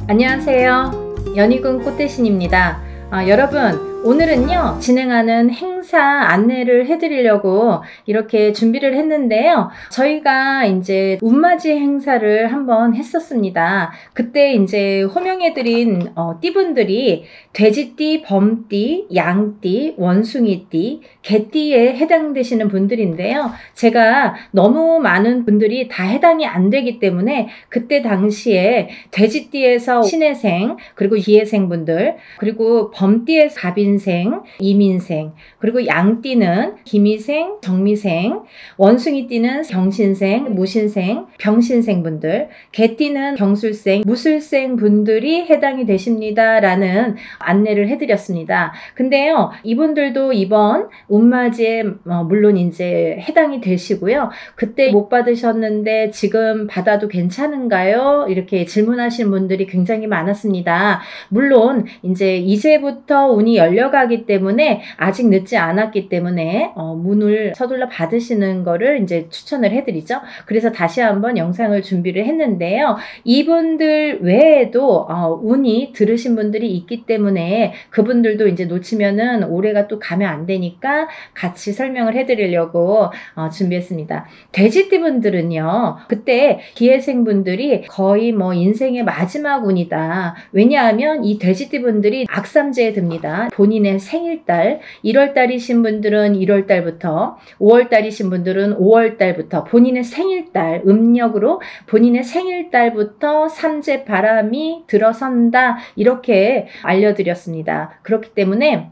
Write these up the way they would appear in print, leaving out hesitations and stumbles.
안녕하세요. 연희군 꽃대신입니다. 여러분, 오늘은요 진행하는 행사 안내를 해드리려고 이렇게 준비를 했는데요. 저희가 이제 운맞이 행사를 한번 했었습니다. 그때 이제 호명해드린 띠분들이 돼지띠, 범띠, 양띠, 원숭이띠, 개띠에 해당되시는 분들인데요. 제가 너무 많은 분들이 다 해당이 안 되기 때문에 그때 당시에 돼지띠에서 신해생, 그리고 기해생 분들, 그리고 범띠에서 갑인생, 이민생, 그리고 양띠는 기미생, 정미생, 원숭이띠는 경신생, 무신생, 병신생 분들, 개띠는 경술생, 무술생 분들이 해당이 되십니다 라는 안내를 해드렸습니다. 근데요, 이분들도 이번 운맞이에 물론 이제 해당이 되시고요. 그때 못 받으셨는데 지금 받아도 괜찮은가요? 이렇게 질문하시는 분들이 굉장히 많았습니다. 물론 이제부터 운이 열려가기 때문에 아직 늦지 않았기 때문에 문을 서둘러 받으시는 거를 이제 추천을 해드리죠. 그래서 다시 한번 영상을 준비를 했는데요. 이분들 외에도 운이 들으신 분들이 있기 때문에 그분들도 이제 놓치면은 올해가 또 가면 안 되니까 같이 설명을 해드리려고 준비했습니다. 돼지띠 분들은요, 그때 기해생 분들이 거의 뭐 인생의 마지막 운이다. 왜냐하면 이 돼지띠 분들이 악삼재에 듭니다. 본인의 생일달, 1월달이신 분들은 1월달부터, 5월달이신 분들은 5월달부터 본인의 생일달, 음력으로 본인의 생일달부터 삼재 바람이 들어선다. 이렇게 알려드렸습니다. 그렇기 때문에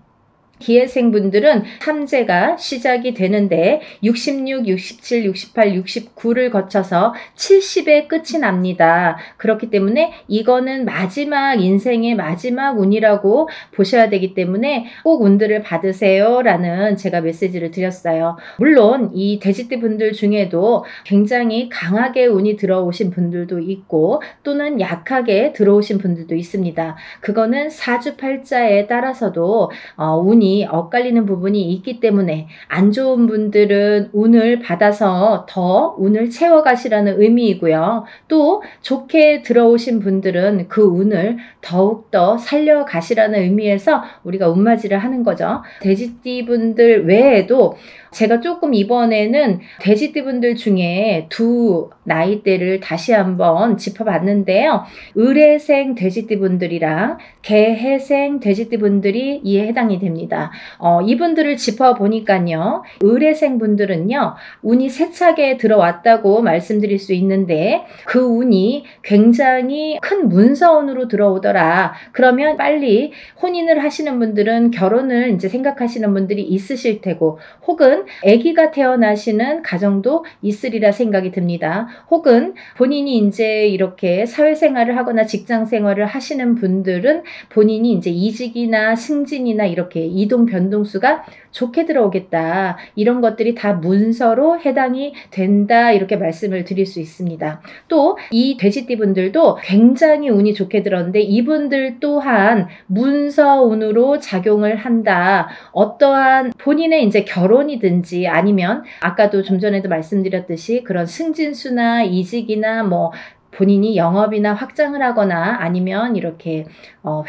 기해생 분들은 삼재가 시작이 되는데 66, 67, 68, 69를 거쳐서 70에 끝이 납니다. 그렇기 때문에 이거는 마지막 인생의 마지막 운이라고 보셔야 되기 때문에 꼭 운들을 받으세요 라는 제가 메시지를 드렸어요. 물론 이 돼지띠 분들 중에도 굉장히 강하게 운이 들어오신 분들도 있고 또는 약하게 들어오신 분들도 있습니다. 그거는 사주팔자에 따라서도 운이 엇갈리는 부분이 있기 때문에 안 좋은 분들은 운을 받아서 더 운을 채워가시라는 의미이고요. 또 좋게 들어오신 분들은 그 운을 더욱더 살려가시라는 의미에서 우리가 운맞이를 하는 거죠. 돼지띠 분들 외에도 제가 조금 이번에는 돼지띠 분들 중에 두 나이대를 다시 한번 짚어봤는데요. 을해생 돼지띠 분들이랑 개해생 돼지띠 분들이 이에 해당이 됩니다. 이분들을 짚어보니까요. 을해생 분들은요. 운이 세차게 들어왔다고 말씀드릴 수 있는데 그 운이 굉장히 큰 문서운으로 들어오더라. 그러면 빨리 혼인을 하시는 분들은 결혼을 이제 생각하시는 분들이 있으실 테고 혹은 아기가 태어나시는 가정도 있으리라 생각이 듭니다. 혹은 본인이 이제 이렇게 사회생활을 하거나 직장생활을 하시는 분들은 본인이 이제 이직이나 승진이나 이렇게 이동 변동수가 좋게 들어오겠다. 이런 것들이 다 문서로 해당이 된다. 이렇게 말씀을 드릴 수 있습니다. 또 이 돼지띠 분들도 굉장히 운이 좋게 들었는데 이분들 또한 문서운으로 작용을 한다. 어떠한 본인의 이제 결혼이든지 아니면 아까도 좀 전에도 말씀드렸듯이 그런 승진수나 이직이나 뭐 본인이 영업이나 확장을 하거나 아니면 이렇게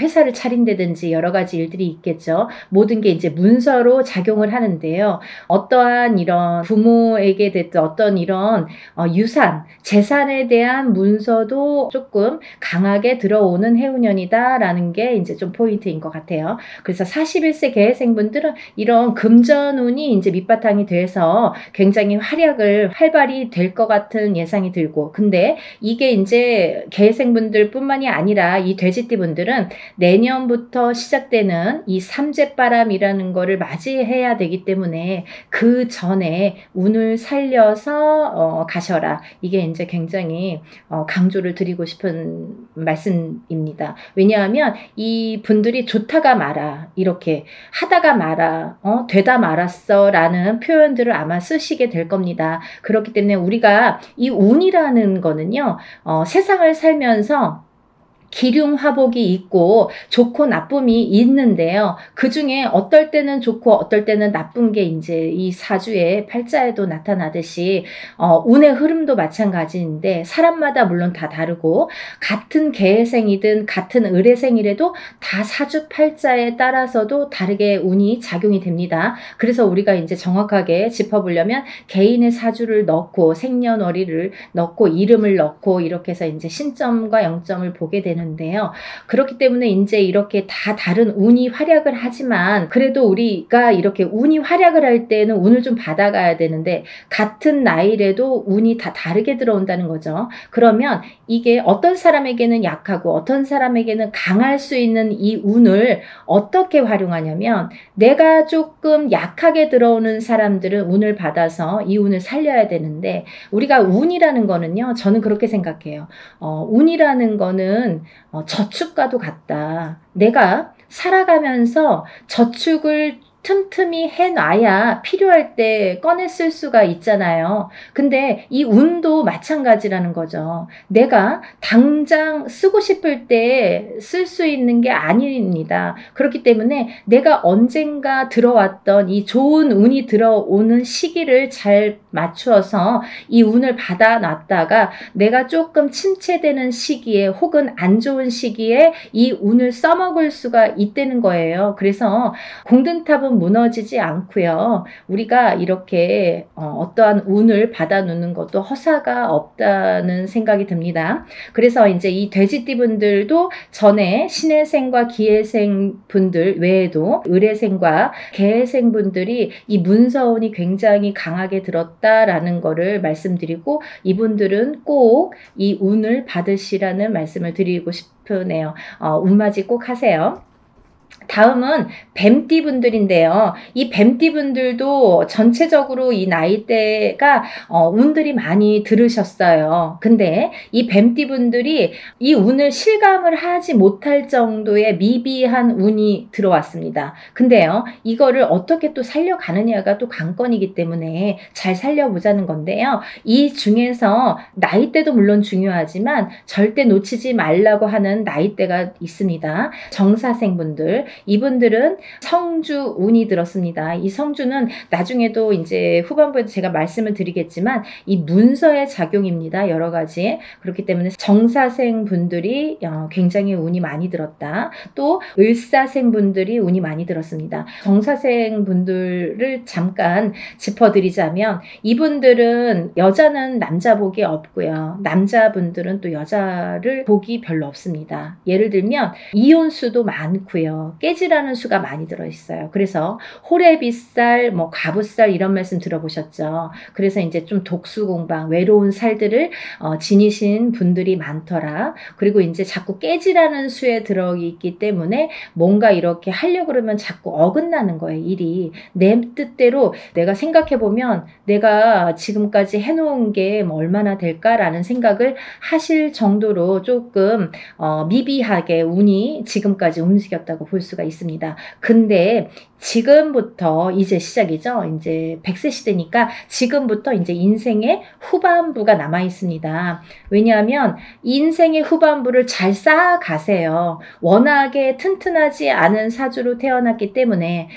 회사를 차린다든지 여러 가지 일들이 있겠죠. 모든 게 이제 문서로 작용을 하는데요. 어떠한 이런 부모에게 됐든 어떤 이런 유산, 재산에 대한 문서도 조금 강하게 들어오는 해운년이다라는 게 이제 좀 포인트인 것 같아요. 그래서 41세 개해생분들은 이런 금전운이 이제 밑바탕이 돼서 굉장히 활발히 될 것 같은 예상이 들고 근데 이게 이제 개해생분들 뿐만이 아니라 이 돼지띠 분들은 내년부터 시작되는 이 삼재바람이라는 거를 맞이해야 되기 때문에 그 전에 운을 살려서 가셔라. 이게 이제 굉장히 강조를 드리고 싶은 말씀입니다. 왜냐하면 이 분들이 좋다가 말아, 이렇게 하다가 말아, 되다 말았어 라는 표현들을 아마 쓰시게 될 겁니다. 그렇기 때문에 우리가 이 운이라는 거는요, 세상을 살면서 기륭화복이 있고 좋고 나쁨이 있는데요. 그 중에 어떨 때는 좋고 어떨 때는 나쁜 게 이제 이 사주의 팔자에도 나타나듯이 운의 흐름도 마찬가지인데 사람마다 물론 다 다르고 같은 계생이든 같은 을해생이라도 다 사주 팔자에 따라서도 다르게 운이 작용이 됩니다. 그래서 우리가 이제 정확하게 짚어보려면 개인의 사주를 넣고 생년월일을 넣고 이름을 넣고 이렇게 해서 이제 신점과 영점을 보게 되는데요. 그렇기 때문에 이제 이렇게 다 다른 운이 활약을 하지만 그래도 우리가 이렇게 운이 활약을 할 때는 운을 좀 받아가야 되는데 같은 나이라도 운이 다 다르게 들어온다는 거죠. 그러면 이게 어떤 사람에게는 약하고 어떤 사람에게는 강할 수 있는 이 운을 어떻게 활용하냐면 내가 조금 약하게 들어오는 사람들은 운을 받아서 이 운을 살려야 되는데 우리가 운이라는 거는요. 저는 그렇게 생각해요. 운이라는 거는 저축과도 같다. 내가 살아가면서 저축을 틈틈이 해놔야 필요할 때 꺼내 쓸 수가 있잖아요. 근데 이 운도 마찬가지라는 거죠. 내가 당장 쓰고 싶을 때 쓸 수 있는 게 아닙니다. 그렇기 때문에 내가 언젠가 들어왔던 이 좋은 운이 들어오는 시기를 잘 맞추어서 이 운을 받아놨다가 내가 조금 침체되는 시기에 혹은 안 좋은 시기에 이 운을 써먹을 수가 있다는 거예요. 그래서 공든탑은 무너지지 않고요. 우리가 이렇게 어떠한 운을 받아놓는 것도 허사가 없다는 생각이 듭니다. 그래서 이제 이 돼지띠분들도 전에 신해생과 기해생 분들 외에도 을해생과 개해생 분들이 이 문서운이 굉장히 강하게 들었다라는 거를 말씀드리고 이분들은 꼭 이 운을 받으시라는 말씀을 드리고 싶으네요. 운맞이 꼭 하세요. 다음은 뱀띠 분들인데요. 이 뱀띠 분들도 전체적으로 이 나이대가 운들이 많이 들으셨어요. 근데 이 뱀띠 분들이 이 운을 실감을 하지 못할 정도의 미비한 운이 들어왔습니다. 근데요, 이거를 어떻게 또 살려가느냐가 또 관건이기 때문에 잘 살려보자는 건데요. 이 중에서 나이대도 물론 중요하지만 절대 놓치지 말라고 하는 나이대가 있습니다. 정사생분들, 이분들은 성주 운이 들었습니다. 이 성주는 나중에도 이제 후반부에도 제가 말씀을 드리겠지만 이 문서의 작용입니다. 여러 가지. 그렇기 때문에 정사생 분들이 굉장히 운이 많이 들었다. 또 을사생 분들이 운이 많이 들었습니다. 정사생 분들을 잠깐 짚어드리자면 이분들은 여자는 남자 복이 없고요. 남자분들은 또 여자를 복이 별로 없습니다. 예를 들면 이혼수도 많고요. 깨지라는 수가 많이 들어있어요. 그래서 호래비살, 가부살 이런 말씀 들어보셨죠. 그래서 이제 좀 독수공방, 외로운 살들을 지니신 분들이 많더라. 그리고 이제 자꾸 깨지라는 수에 들어있기 때문에 뭔가 이렇게 하려고 그러면 자꾸 어긋나는 거예요. 일이. 내 뜻대로 내가 생각해보면 내가 지금까지 해놓은 게 뭐 얼마나 될까라는 생각을 하실 정도로 조금 미비하게 운이 지금까지 움직였다고 볼 수가 있습니다. 근데 지금부터 이제 시작이죠. 이제 100세 시대니까 지금부터 이제 인생의 후반부가 남아 있습니다. 왜냐하면 인생의 후반부를 잘 쌓아가세요. 워낙에 튼튼하지 않은 사주로 태어났기 때문에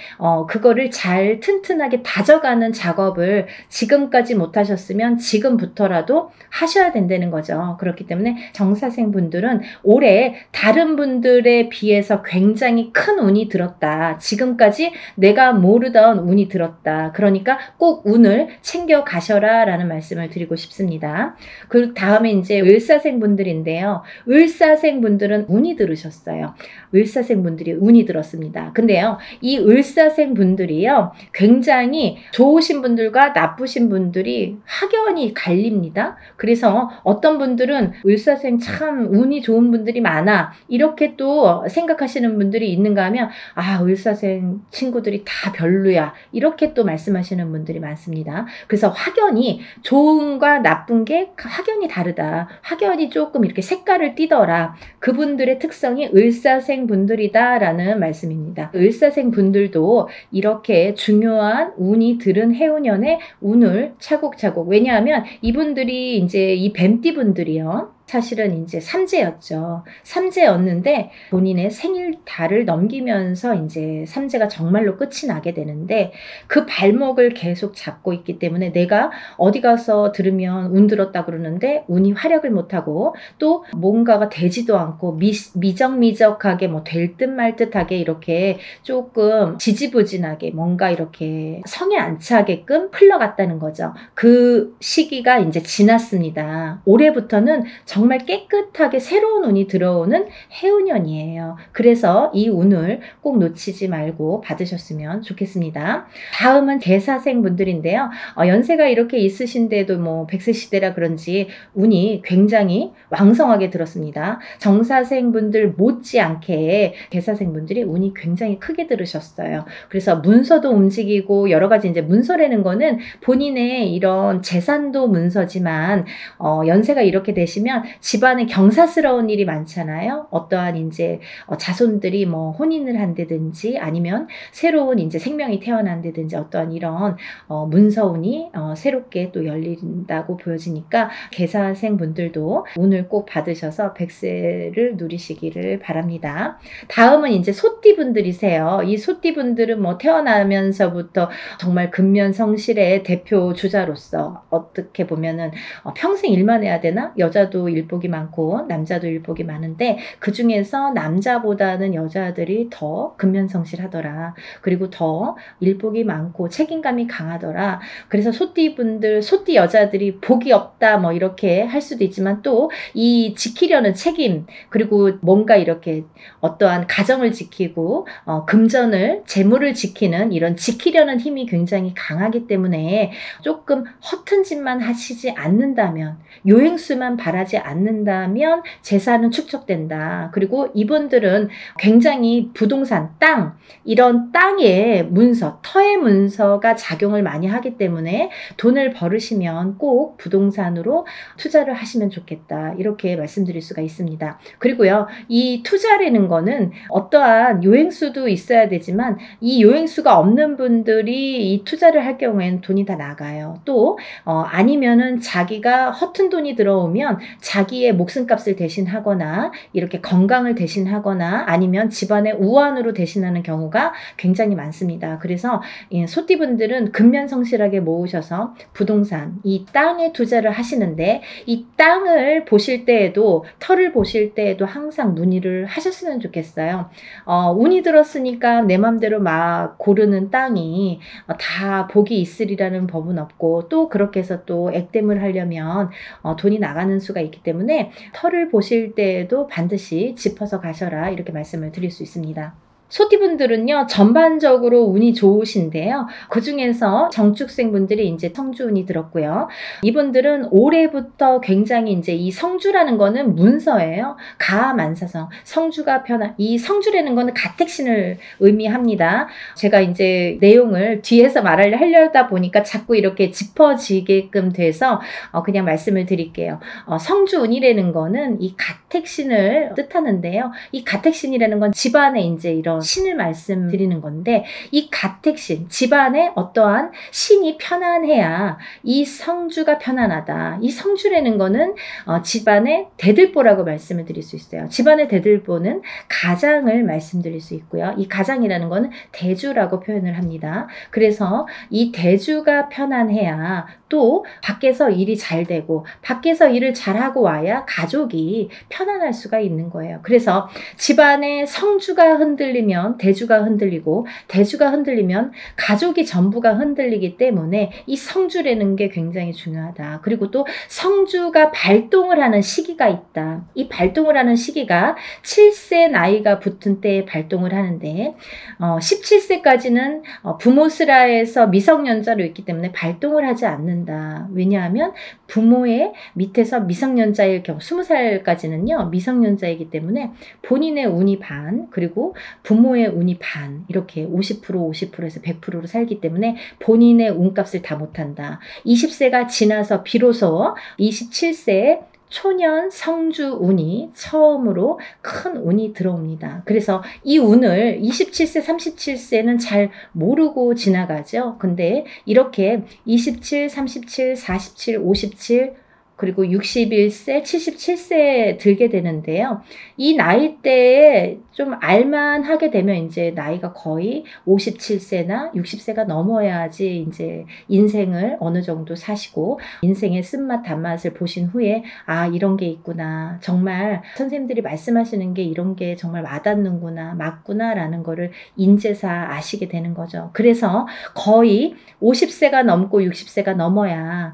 그거를 잘 튼튼하게 다져가는 작업을 지금까지 못하셨으면 지금부터라도 하셔야 된다는 거죠. 그렇기 때문에 정사생 분들은 올해 다른 분들에 비해서 굉장히 큰 운이 들었다. 지금까지 내가 모르던 운이 들었다. 그러니까 꼭 운을 챙겨 가셔라 라는 말씀을 드리고 싶습니다. 그 다음에 이제 을사생 분들인데요. 을사생 분들은 운이 들으셨어요. 을사생 분들이 운이 들었습니다. 근데요, 이 을사생 분들이요, 굉장히 좋으신 분들과 나쁘신 분들이 확연히 갈립니다. 그래서 어떤 분들은 을사생 참 운이 좋은 분들이 많아. 이렇게 또 생각하시는 분들이 있는가 하면, 을사생 친구들이 다 별로야. 이렇게 또 말씀하시는 분들이 많습니다. 그래서 확연히 좋은과 나쁜 게 확연히 다르다. 확연히 조금 이렇게 색깔을 띠더라. 그분들의 특성이 을사생 분들이다라는 말씀입니다. 을사생 분들도 이렇게 중요한 운이 들은 해운년에 운을 차곡차곡, 왜냐하면 이분들이 이제 이 뱀띠 분들이요, 사실은 이제 삼재였죠. 삼재였는데 본인의 생일 달을 넘기면서 이제 삼재가 정말로 끝이 나게 되는데 그 발목을 계속 잡고 있기 때문에 내가 어디 가서 들으면 운 들었다 그러는데 운이 활약을 못하고 또 뭔가가 되지도 않고 미적미적하게 뭐 될 듯 말 듯하게 이렇게 조금 지지부진하게 뭔가 이렇게 성에 안 차게끔 흘러갔다는 거죠. 그 시기가 이제 지났습니다. 올해부터는 정말 깨끗하게 새로운 운이 들어오는 해운년이에요. 그래서 이 운을 꼭 놓치지 말고 받으셨으면 좋겠습니다. 다음은 개사생 분들인데요. 연세가 이렇게 있으신데도 뭐 100세 시대라 그런지 운이 굉장히 왕성하게 들었습니다. 정사생 분들 못지않게 개사생 분들이 운이 굉장히 크게 들으셨어요. 그래서 문서도 움직이고 여러 가지 이제 문서라는 거는 본인의 이런 재산도 문서지만 연세가 이렇게 되시면 집안에 경사스러운 일이 많잖아요. 어떠한 이제 자손들이 뭐 혼인을 한다든지 아니면 새로운 이제 생명이 태어난다든지 어떠한 이런 문서운이 새롭게 또 열린다고 보여지니까 개사생 분들도 운을 꼭 받으셔서 100세를 누리시기를 바랍니다. 다음은 이제 소띠 분들이세요. 이 소띠 분들은 뭐 태어나면서부터 정말 근면성실의 대표 주자로서 어떻게 보면은 평생 일만 해야 되나? 여자도 일복이 많고 남자도 일복이 많은데 그 중에서 남자보다는 여자들이 더 근면성실하더라. 그리고 더 일복이 많고 책임감이 강하더라. 그래서 소띠 분들, 소띠 여자들이 복이 없다 뭐 이렇게 할 수도 있지만 또 이 지키려는 책임 그리고 뭔가 이렇게 어떠한 가정을 지키고 금전을 재물을 지키는 이런 지키려는 힘이 굉장히 강하기 때문에 조금 허튼 짓만 하시지 않는다면 요행수만 바라지 않는다면 재산은 축적된다. 그리고 이분들은 굉장히 부동산, 땅 이런 땅의 문서, 터의 문서가 작용을 많이 하기 때문에 돈을 벌으시면 꼭 부동산으로 투자를 하시면 좋겠다. 이렇게 말씀드릴 수가 있습니다. 그리고요, 이 투자라는 거는 어떠한 요행수도 있어야 되지만 이 요행수가 없는 분들이 이 투자를 할 경우에는 돈이 다 나가요. 또 아니면은 자기가 허튼 돈이 들어오면 자기의 목숨값을 대신하거나 이렇게 건강을 대신하거나 아니면 집안의 우환으로 대신하는 경우가 굉장히 많습니다. 그래서 소띠분들은 근면성실하게 모으셔서 부동산, 이 땅에 투자를 하시는데 이 땅을 보실 때에도 터를 보실 때에도 항상 문의를 하셨으면 좋겠어요. 운이 들었으니까 내 맘대로 막 고르는 땅이 다 복이 있으리라는 법은 없고 또 그렇게 해서 또 액땜을 하려면 돈이 나가는 수가 있기 때문에 터를 보실 때에도 반드시 짚어서 가셔라 이렇게 말씀을 드릴 수 있습니다. 소띠분들은요, 전반적으로 운이 좋으신데요. 그 중에서 정축생 분들이 이제 성주운이 들었고요. 이분들은 올해부터 굉장히 이제 이 성주라는 거는 문서예요. 가만사성. 성주가 편한, 이 성주라는 거는 가택신을 의미합니다. 제가 이제 내용을 뒤에서 하려다 보니까 자꾸 이렇게 짚어지게끔 돼서 그냥 말씀을 드릴게요. 성주운이라는 거는 이 가택신을 뜻하는데요. 이 가택신이라는 건 집안에 이제 이런 신을 말씀드리는 건데 이 가택신, 집안에 어떠한 신이 편안해야 이 성주가 편안하다. 이 성주라는 거는 집안의 대들보라고 말씀을 드릴 수 있어요. 집안의 대들보는 가장을 말씀드릴 수 있고요. 이 가장이라는 거는 대주라고 표현을 합니다. 그래서 이 대주가 편안해야 또 밖에서 일이 잘 되고 밖에서 일을 잘하고 와야 가족이 편안할 수가 있는 거예요. 그래서 집안의 성주가 흔들리면 대주가 흔들리고 대주가 흔들리면 가족이 전부가 흔들리기 때문에 이 성주라는 게 굉장히 중요하다. 그리고 또 성주가 발동을 하는 시기가 있다. 이 발동을 하는 시기가 7세 나이가 붙은 때에 발동을 하는데 17세까지는 부모스라에서 미성년자로 있기 때문에 발동을 하지 않는다. 왜냐하면 부모의 밑에서 미성년자일 경우 20살까지는요 미성년자이기 때문에 본인의 운이 반 그리고 부모의 운이 반 이렇게 50% 50%에서 100%로 살기 때문에 본인의 운값을 다 못한다. 20세가 지나서 비로소 27세에 초년 성주 운이 처음으로 큰 운이 들어옵니다. 그래서 이 운을 27세, 37세는 잘 모르고 지나가죠. 근데 이렇게 27, 37, 47, 57 그리고 61세, 77세에 들게 되는데요. 이 나이대에 좀 알만하게 되면 이제 나이가 거의 57세나 60세가 넘어야지 이제 인생을 어느 정도 사시고 인생의 쓴맛 단맛을 보신 후에 아, 이런 게 있구나. 정말 선생님들이 말씀하시는 게 이런 게 정말 와닿는구나, 맞구나라는 거를 인제사 아시게 되는 거죠. 그래서 거의 50세가 넘고 60세가 넘어야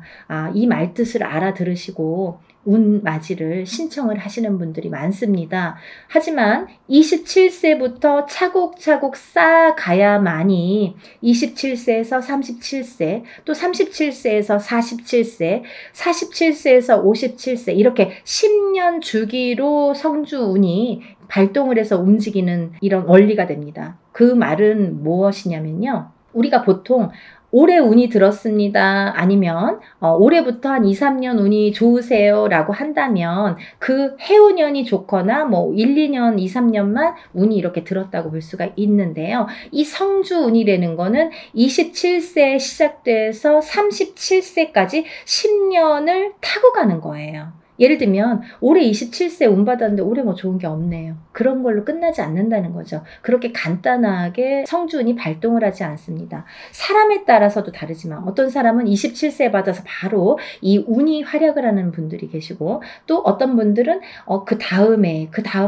이 말뜻을 알아들으시고 운맞이를 신청을 하시는 분들이 많습니다. 하지만 27세부터 차곡차곡 쌓아가야만이 27세에서 37세, 또 37세에서 47세, 47세에서 57세 이렇게 10년 주기로 성주운이 발동을 해서 움직이는 이런 원리가 됩니다. 그 말은 무엇이냐면요. 우리가 보통 올해 운이 들었습니다. 아니면 올해부터 한 2, 3년 운이 좋으세요 라고 한다면 그 해운년이 좋거나 뭐 1, 2년, 2, 3년만 운이 이렇게 들었다고 볼 수가 있는데요. 이 성주운이라는 거는 27세에 시작돼서 37세까지 10년을 타고 가는 거예요. 예를 들면 올해 27세 운 받았는데 올해 뭐 좋은 게 없네요. 그런 걸로 끝나지 않는다는 거죠. 그렇게 간단하게 성주운이 발동을 하지 않습니다. 사람에 따라서도 다르지만 어떤 사람은 27세 받아서 바로 이 운이 활약을 하는 분들이 계시고 또 어떤 분들은 그 다음에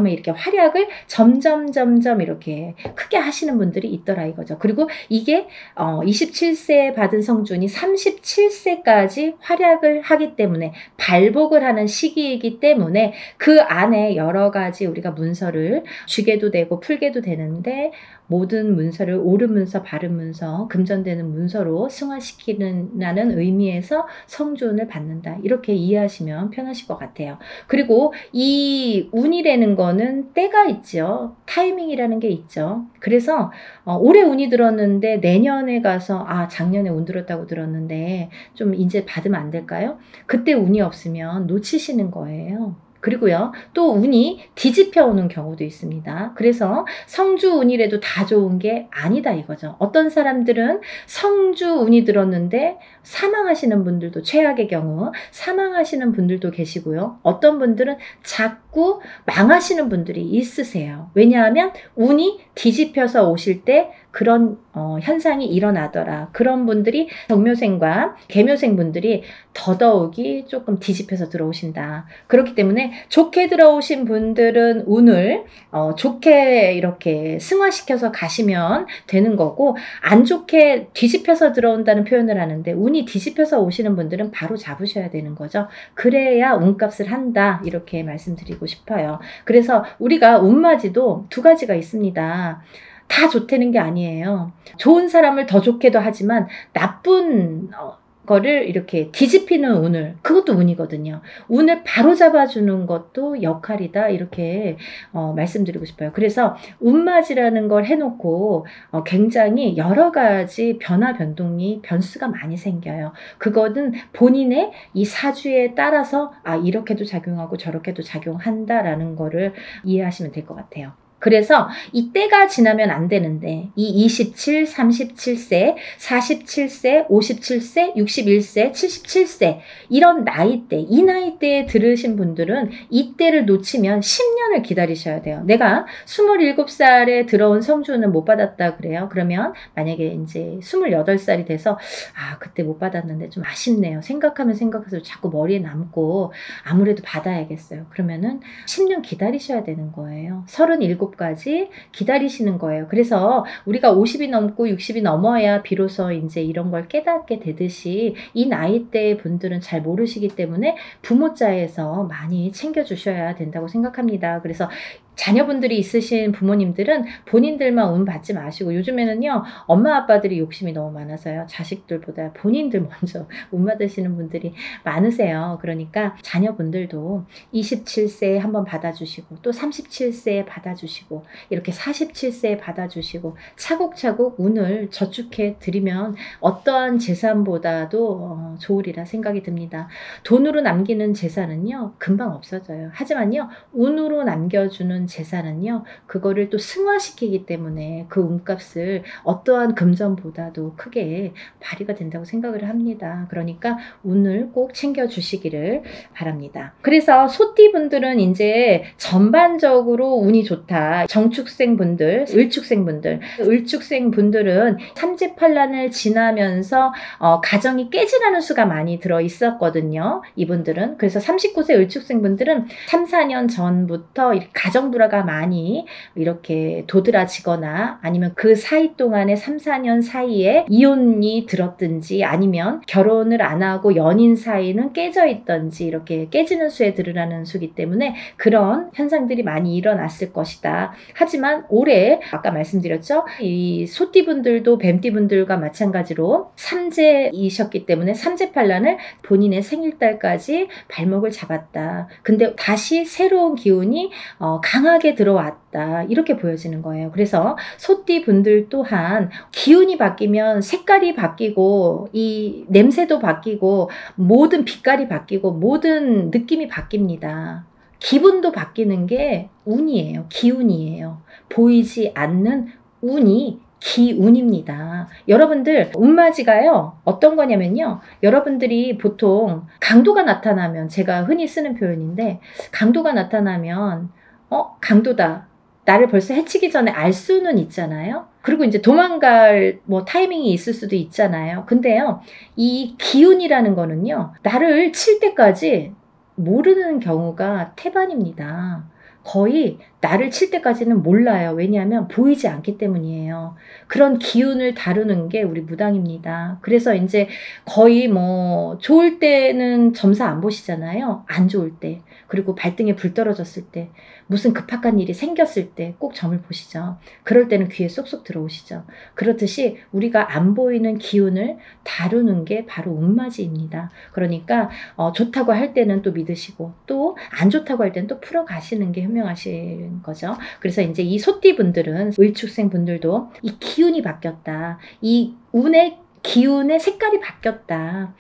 이렇게 활약을 점점 이렇게 크게 하시는 분들이 있더라 이거죠. 그리고 이게 27세에 받은 성주운이 37세까지 활약을 하기 때문에 발복을 하는 시기이기 때문에 그 안에 여러 가지 우리가 문서를 쥐게도 되고 풀게도 되는데 모든 문서를 옳은 문서, 바른 문서, 금전되는 문서로 승화시키는 의미에서 성주운을 받는다. 이렇게 이해하시면 편하실 것 같아요. 그리고 이 운이라는 거는 때가 있죠. 타이밍이라는 게 있죠. 그래서 올해 운이 들었는데 내년에 가서 작년에 운 들었다고 들었는데 좀 이제 받으면 안 될까요? 그때 운이 없으면 놓치시는 거예요. 그리고요, 또 운이 뒤집혀 오는 경우도 있습니다. 그래서 성주운이라도 다 좋은 게 아니다 이거죠. 어떤 사람들은 성주운이 들었는데 사망하시는 분들도 최악의 경우 사망하시는 분들도 계시고요. 어떤 분들은 자꾸 망하시는 분들이 있으세요. 왜냐하면 운이 뒤집혀서 오실 때 그런 현상이 일어나더라. 그런 분들이 정묘생과 계묘생 분들이 더더욱이 조금 뒤집혀서 들어오신다. 그렇기 때문에 좋게 들어오신 분들은 운을 좋게 이렇게 승화시켜서 가시면 되는 거고 안 좋게 뒤집혀서 들어온다는 표현을 하는데 운이 뒤집혀서 오시는 분들은 바로 잡으셔야 되는 거죠. 그래야 운값을 한다. 이렇게 말씀드리고 싶어요. 그래서 우리가 운맞이도 두 가지가 있습니다. 다 좋다는 게 아니에요. 좋은 사람을 더 좋게도 하지만 나쁜 거를 이렇게 뒤집히는 운을, 그것도 운이거든요. 운을 바로 잡아주는 것도 역할이다. 이렇게 말씀드리고 싶어요. 그래서 운맞이라는 걸 해놓고 굉장히 여러 가지 변동이 변수가 많이 생겨요. 그거는 본인의 이 사주에 따라서 이렇게도 작용하고 저렇게도 작용한다라는 거를 이해하시면 될 것 같아요. 그래서 이 때가 지나면 안 되는데 이 27, 37세, 47세, 57세, 61세, 77세 이런 나이대, 이 나이대에 들으신 분들은 이 때를 놓치면 10년을 기다리셔야 돼요. 내가 27살에 들어온 성주운을 못 받았다 그래요. 그러면 만약에 이제 28살이 돼서 그때 못 받았는데 좀 아쉽네요. 생각하면 생각해서 자꾸 머리에 남고 아무래도 받아야겠어요. 그러면은 10년 기다리셔야 되는 거예요. 37까지 기다리시는 거예요. 그래서 우리가 50이 넘고 60이 넘어야 비로소 이제 이런 걸 깨닫게 되듯이 이 나이대 분들은 잘 모르시기 때문에 부모자에서 많이 챙겨주셔야 된다고 생각합니다. 그래서 자녀분들이 있으신 부모님들은 본인들만 운 받지 마시고 요즘에는요 엄마 아빠들이 욕심이 너무 많아서요 자식들보다 본인들 먼저 운 받으시는 분들이 많으세요. 그러니까 자녀분들도 27세에 한번 받아주시고 또 37세에 받아주시고 이렇게 47세에 받아주시고 차곡차곡 운을 저축해 드리면 어떠한 재산보다도 좋으리라 생각이 듭니다. 돈으로 남기는 재산은요 금방 없어져요. 하지만요 운으로 남겨주는 재산은요, 그거를 또 승화시키기 때문에 그 운값을 어떠한 금전보다도 크게 발휘가 된다고 생각을 합니다. 그러니까 운을 꼭 챙겨주시기를 바랍니다. 그래서 소띠분들은 이제 전반적으로 운이 좋다. 정축생분들, 을축생분들은 삼재팔란을 지나면서 가정이 깨지라는 수가 많이 들어 있었거든요. 이분들은. 그래서 39세 을축생분들은 3, 4년 전부터 가정 불화가 많이 이렇게 도드라지거나 아니면 그 사이 동안에 3, 4년 사이에 이혼이 들었든지 아니면 결혼을 안 하고 연인 사이는 깨져 있던지 이렇게 깨지는 수에 들으라는 수기 때문에 그런 현상들이 많이 일어났을 것이다. 하지만 올해 아까 말씀드렸죠. 이 소띠분들도 뱀띠분들과 마찬가지로 삼재이셨기 때문에 삼재팔란을 본인의 생일달까지 발목을 잡았다. 근데 다시 새로운 기운이 강하게 들어왔다. 이렇게 보여지는 거예요. 그래서 소띠분들 또한 기운이 바뀌면 색깔이 바뀌고 이 냄새도 바뀌고 모든 빛깔이 바뀌고 모든 느낌이 바뀝니다. 기분도 바뀌는 게 운이에요. 기운이에요. 보이지 않는 운이 기운입니다. 여러분들 운맞이가요 어떤 거냐면요, 여러분들이 보통 강도가 나타나면, 제가 흔히 쓰는 표현인데, 강도가 나타나면 강도다, 나를 벌써 해치기 전에 알 수는 있잖아요. 그리고 이제 도망갈 타이밍이 있을 수도 있잖아요. 근데요, 이 기운이라는 거는요, 나를 칠 때까지 모르는 경우가 태반입니다. 거의 나를 칠 때까지는 몰라요. 왜냐하면 보이지 않기 때문이에요. 그런 기운을 다루는 게 우리 무당입니다. 그래서 이제 거의 좋을 때는 점사 안 보시잖아요. 안 좋을 때. 그리고 발등에 불 떨어졌을 때, 무슨 급박한 일이 생겼을 때 꼭 점을 보시죠. 그럴 때는 귀에 쏙쏙 들어오시죠. 그렇듯이 우리가 안 보이는 기운을 다루는 게 바로 운맞이입니다. 그러니까 좋다고 할 때는 또 믿으시고 또 안 좋다고 할 때는 또 풀어가시는 게 현명하신 거죠. 그래서 이제 이 소띠분들은, 을축생 분들도 이 기운이 바뀌었다. 이 운의 기운의 색깔이 바뀌었다.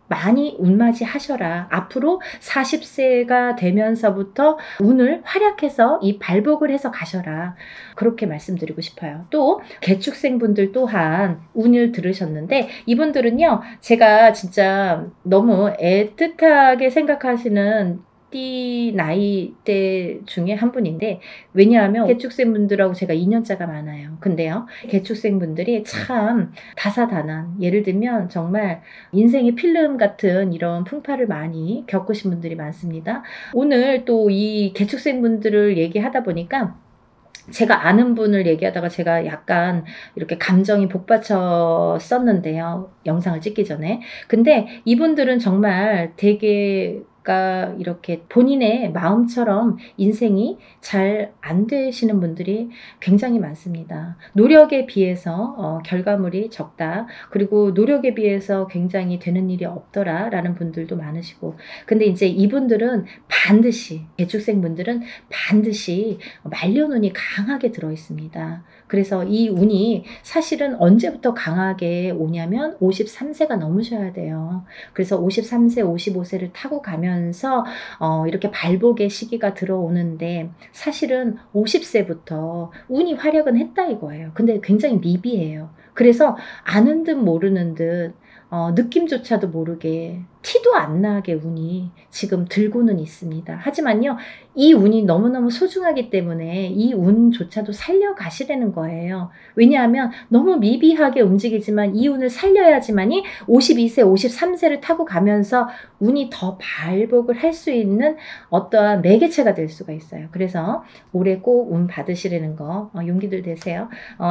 많이 운맞이 하셔라. 앞으로 40세가 되면서부터 운을 활약해서 이 발복을 해서 가셔라. 그렇게 말씀드리고 싶어요. 또 개축생분들 또한 운을 들으셨는데, 이분들은요, 제가 진짜 너무 애틋하게 생각하시는 띠 나이대 중에 한 분인데, 왜냐하면 개축생분들하고 제가 2년차가 많아요. 근데요, 개축생분들이 참 다사다난, 예를 들면 정말 인생의 필름 같은 이런 풍파를 많이 겪으신 분들이 많습니다. 오늘 또 이 개축생분들을 얘기하다 보니까 제가 아는 분을 얘기하다가 제가 약간 이렇게 감정이 복받쳤었는데요, 영상을 찍기 전에. 근데 이분들은 정말 되게 이렇게 본인의 마음처럼 인생이 잘 안 되시는 분들이 굉장히 많습니다. 노력에 비해서 결과물이 적다. 그리고 노력에 비해서 굉장히 되는 일이 없더라 라는 분들도 많으시고. 근데 이제 이분들은 반드시, 개축생 분들은 반드시 말년운이 강하게 들어 있습니다. 그래서 이 운이 사실은 언제부터 강하게 오냐면 53세가 넘으셔야 돼요. 그래서 53세, 55세를 타고 가면서 이렇게 발복의 시기가 들어오는데, 사실은 50세부터 운이 활약은 했다 이거예요. 근데 굉장히 미비해요. 그래서 아는 듯 모르는 듯 느낌조차도 모르게, 티도 안 나게 운이 지금 들고는 있습니다. 하지만요, 이 운이 너무너무 소중하기 때문에 이 운조차도 살려가시라는 거예요. 왜냐하면 너무 미비하게 움직이지만 이 운을 살려야지만이 52세, 53세를 타고 가면서 운이 더 발복을 할 수 있는 어떠한 매개체가 될 수가 있어요. 그래서 올해 꼭 운 받으시라는 거 용기들 되세요.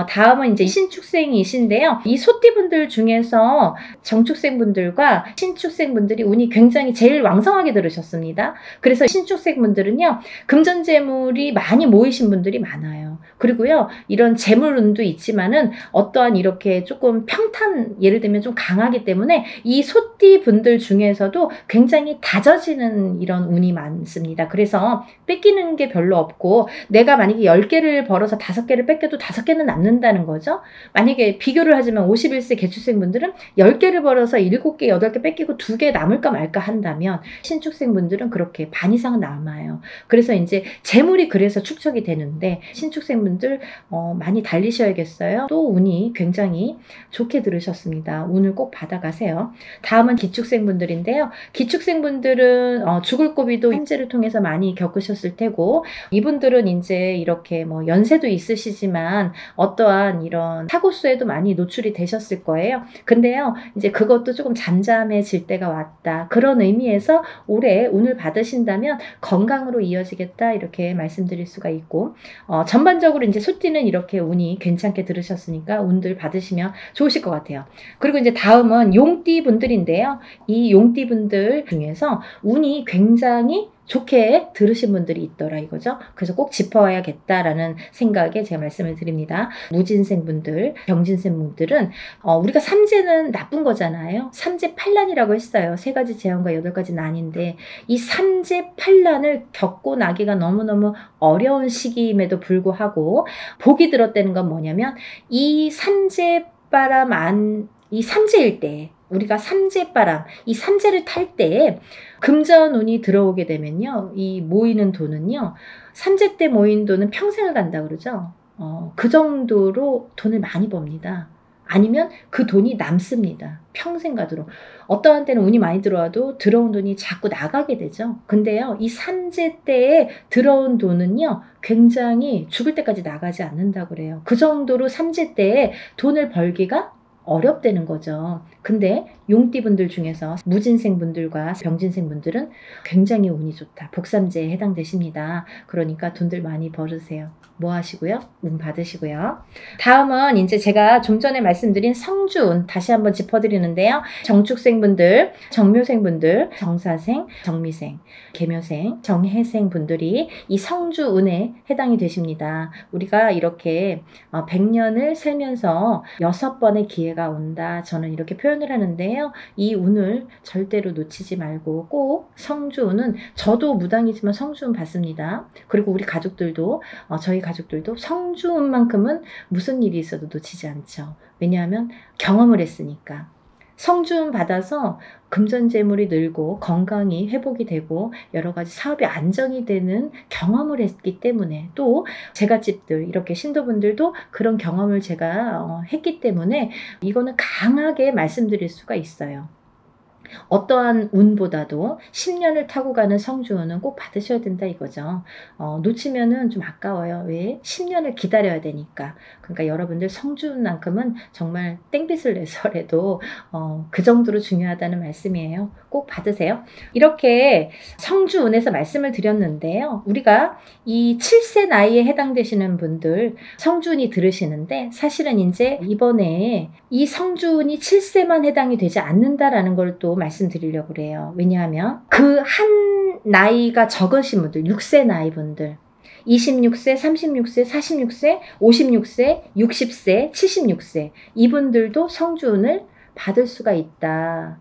다음은 이제 신축생이신데요. 이 소띠분들 중에서 정축생분들과 신축생분들이 운이 굉장히 제일 왕성하게 들으셨습니다. 그래서 신축생분들은요, 금전재물이 많이 모이신 분들이 많아요. 그리고요, 이런 재물운도 있지만은 어떠한 이렇게 조금 평탄, 예를 들면 좀 강하기 때문에 이 소띠 분들 중에서도 굉장히 다져지는 이런 운이 많습니다. 그래서 뺏기는 게 별로 없고, 내가 만약에 10개를 벌어서 5개를 뺏겨도 5개는 남는다는 거죠. 만약에 비교를 하지만 51세 개축생 분들은 10개를 벌어서 7개, 8개 뺏기고 2개 남을까 말까 한다면, 신축생 분들은 그렇게 반 이상은 남아요. 그래서 이제 재물이 그래서 축적이 되는데, 신축생 분들 많이 달리셔야겠어요. 또 운이 굉장히 좋게 들으셨습니다. 운을 꼭 받아가세요. 다음은 기축생 분들인데요. 기축생 분들은 죽을 고비도 현재를 통해서 많이 겪으셨을 테고, 이분들은 이제 이렇게 뭐 연세도 있으시지만 어떠한 이런 사고수에도 많이 노출이 되셨을 거예요. 근데요, 이제 그것도 조금 잠잠해질 때가 왔다. 그런 의미에서 올해 운을 받으신다면 건강으로 이어지겠다, 이렇게 말씀드릴 수가 있고, 전반적으로 이제 소띠는 이렇게 운이 괜찮게 들으셨으니까 운들 받으시면 좋으실 것 같아요. 그리고 이제 다음은 용띠 분들인데요. 이 용띠 분들 중에서 운이 굉장히 좋게 들으신 분들이 있더라 이거죠. 그래서 꼭 짚어야겠다라는 생각에 제가 말씀을 드립니다. 무진생 분들, 병진생 분들은 우리가 삼재는 나쁜 거잖아요. 삼재팔란이라고 했어요. 3가지 재앙과 8가지 난인데, 이 삼재팔란을 겪고 나기가 너무너무 어려운 시기임에도 불구하고 복이 들었다는 건 뭐냐면, 이 삼재바람 이 삼재일 때, 우리가 삼재바람, 이 삼재를 탈 때에 금전운이 들어오게 되면요, 이 모이는 돈은요, 삼재 때 모인 돈은 평생을 간다 그러죠. 그 정도로 돈을 많이 법니다. 아니면 그 돈이 남습니다. 평생 가도록. 어떠한 때는 운이 많이 들어와도 들어온 돈이 자꾸 나가게 되죠. 근데요, 이 삼재 때에 들어온 돈은요, 굉장히 죽을 때까지 나가지 않는다고 그래요. 그 정도로 삼재 때에 돈을 벌기가 어렵다는 거죠. 근데 용띠분들 중에서 무진생분들과 병진생분들은 굉장히 운이 좋다. 복삼재에 해당되십니다. 그러니까 돈들 많이 벌으세요. 뭐 하시고요? 운 받으시고요. 다음은 이제 제가 좀 전에 말씀드린 성주운 다시 한번 짚어드리는데요. 정축생분들, 정묘생분들, 정사생, 정미생, 계묘생, 정해생 분들이 이 성주운에 해당이 되십니다. 우리가 이렇게 100년을 살면서 6번의 기회가 온다. 저는 이렇게 표현을 하는데요. 이 운을 절대로 놓치지 말고 꼭 성주운은, 저도 무당이지만 성주운 받습니다. 그리고 우리 가족들도, 저희 가족들도 성주운만큼은 무슨 일이 있어도 놓치지 않죠. 왜냐하면 경험을 했으니까. 성주운 받아서 금전재물이 늘고 건강이 회복이 되고 여러 가지 사업이 안정이 되는 경험을 했기 때문에, 또 제갓집들, 이렇게 신도분들도 그런 경험을 제가 했기 때문에 이거는 강하게 말씀드릴 수가 있어요. 어떠한 운보다도 10년을 타고 가는 성주운은 꼭 받으셔야 된다 이거죠. 놓치면은 좀 아까워요. 왜? 10년을 기다려야 되니까. 그러니까 여러분들 성주운만큼은 정말 땡빛을 내서라도 그 정도로 중요하다는 말씀이에요. 꼭 받으세요. 이렇게 성주운에서 말씀을 드렸는데요. 우리가 이 7세 나이에 해당되시는 분들 성주운이 들으시는데, 사실은 이제 이번에 이 성주운이 7세만 해당이 되지 않는다라는 걸 또 말씀드리려고 그래요. 왜냐하면 그 한 나이가 적으신 분들, 6세 나이 분들, 26세, 36세, 46세, 56세, 60세, 76세, 이분들도 성주운을 받을 수가 있다.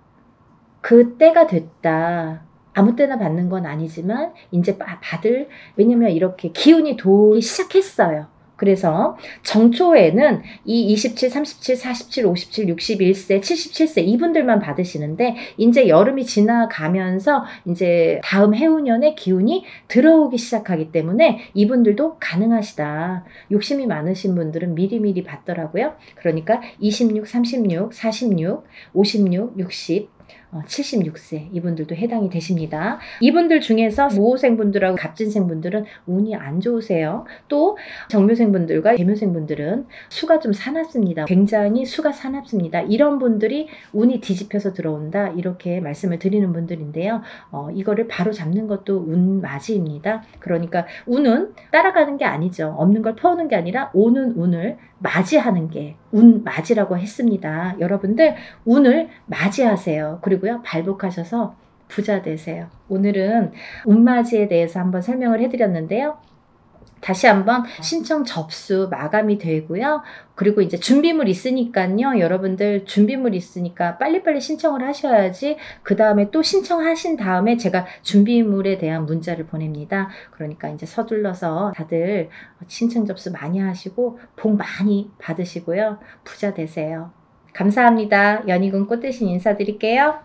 그 때가 됐다. 아무 때나 받는 건 아니지만 이제 받을, 왜냐면 이렇게 기운이 돌기 시작했어요. 그래서 정초에는 이 27, 37, 47, 57, 61세, 77세 이분들만 받으시는데, 이제 여름이 지나가면서 이제 다음 해운년의 기운이 들어오기 시작하기 때문에 이분들도 가능하시다. 욕심이 많으신 분들은 미리미리 받더라고요. 그러니까 26, 36, 46, 56, 60, 76세 이분들도 해당이 되십니다. 이분들 중에서 무호생분들하고 갑진생분들은 운이 안 좋으세요. 또 정묘생분들과 계묘생분들은 수가 좀 사납습니다. 굉장히 수가 사납습니다. 이런 분들이 운이 뒤집혀서 들어온다, 이렇게 말씀을 드리는 분들인데요. 이거를 바로 잡는 것도 운맞이입니다. 그러니까 운은 따라가는 게 아니죠. 없는 걸 퍼오는 게 아니라 오는 운을 맞이하는 게 운맞이라고 했습니다. 여러분들 운을 맞이하세요. 그리고요, 발복하셔서 부자 되세요. 오늘은 운맞이에 대해서 한번 설명을 해드렸는데요. 다시 한번 신청 접수 마감이 되고요. 그리고 이제 준비물 있으니까요. 여러분들 준비물 있으니까 빨리빨리 신청을 하셔야지 그 다음에 또 신청하신 다음에 제가 준비물에 대한 문자를 보냅니다. 그러니까 이제 서둘러서 다들 신청 접수 많이 하시고 복 많이 받으시고요. 부자 되세요. 감사합니다. 연희군 꽃대신 인사드릴게요.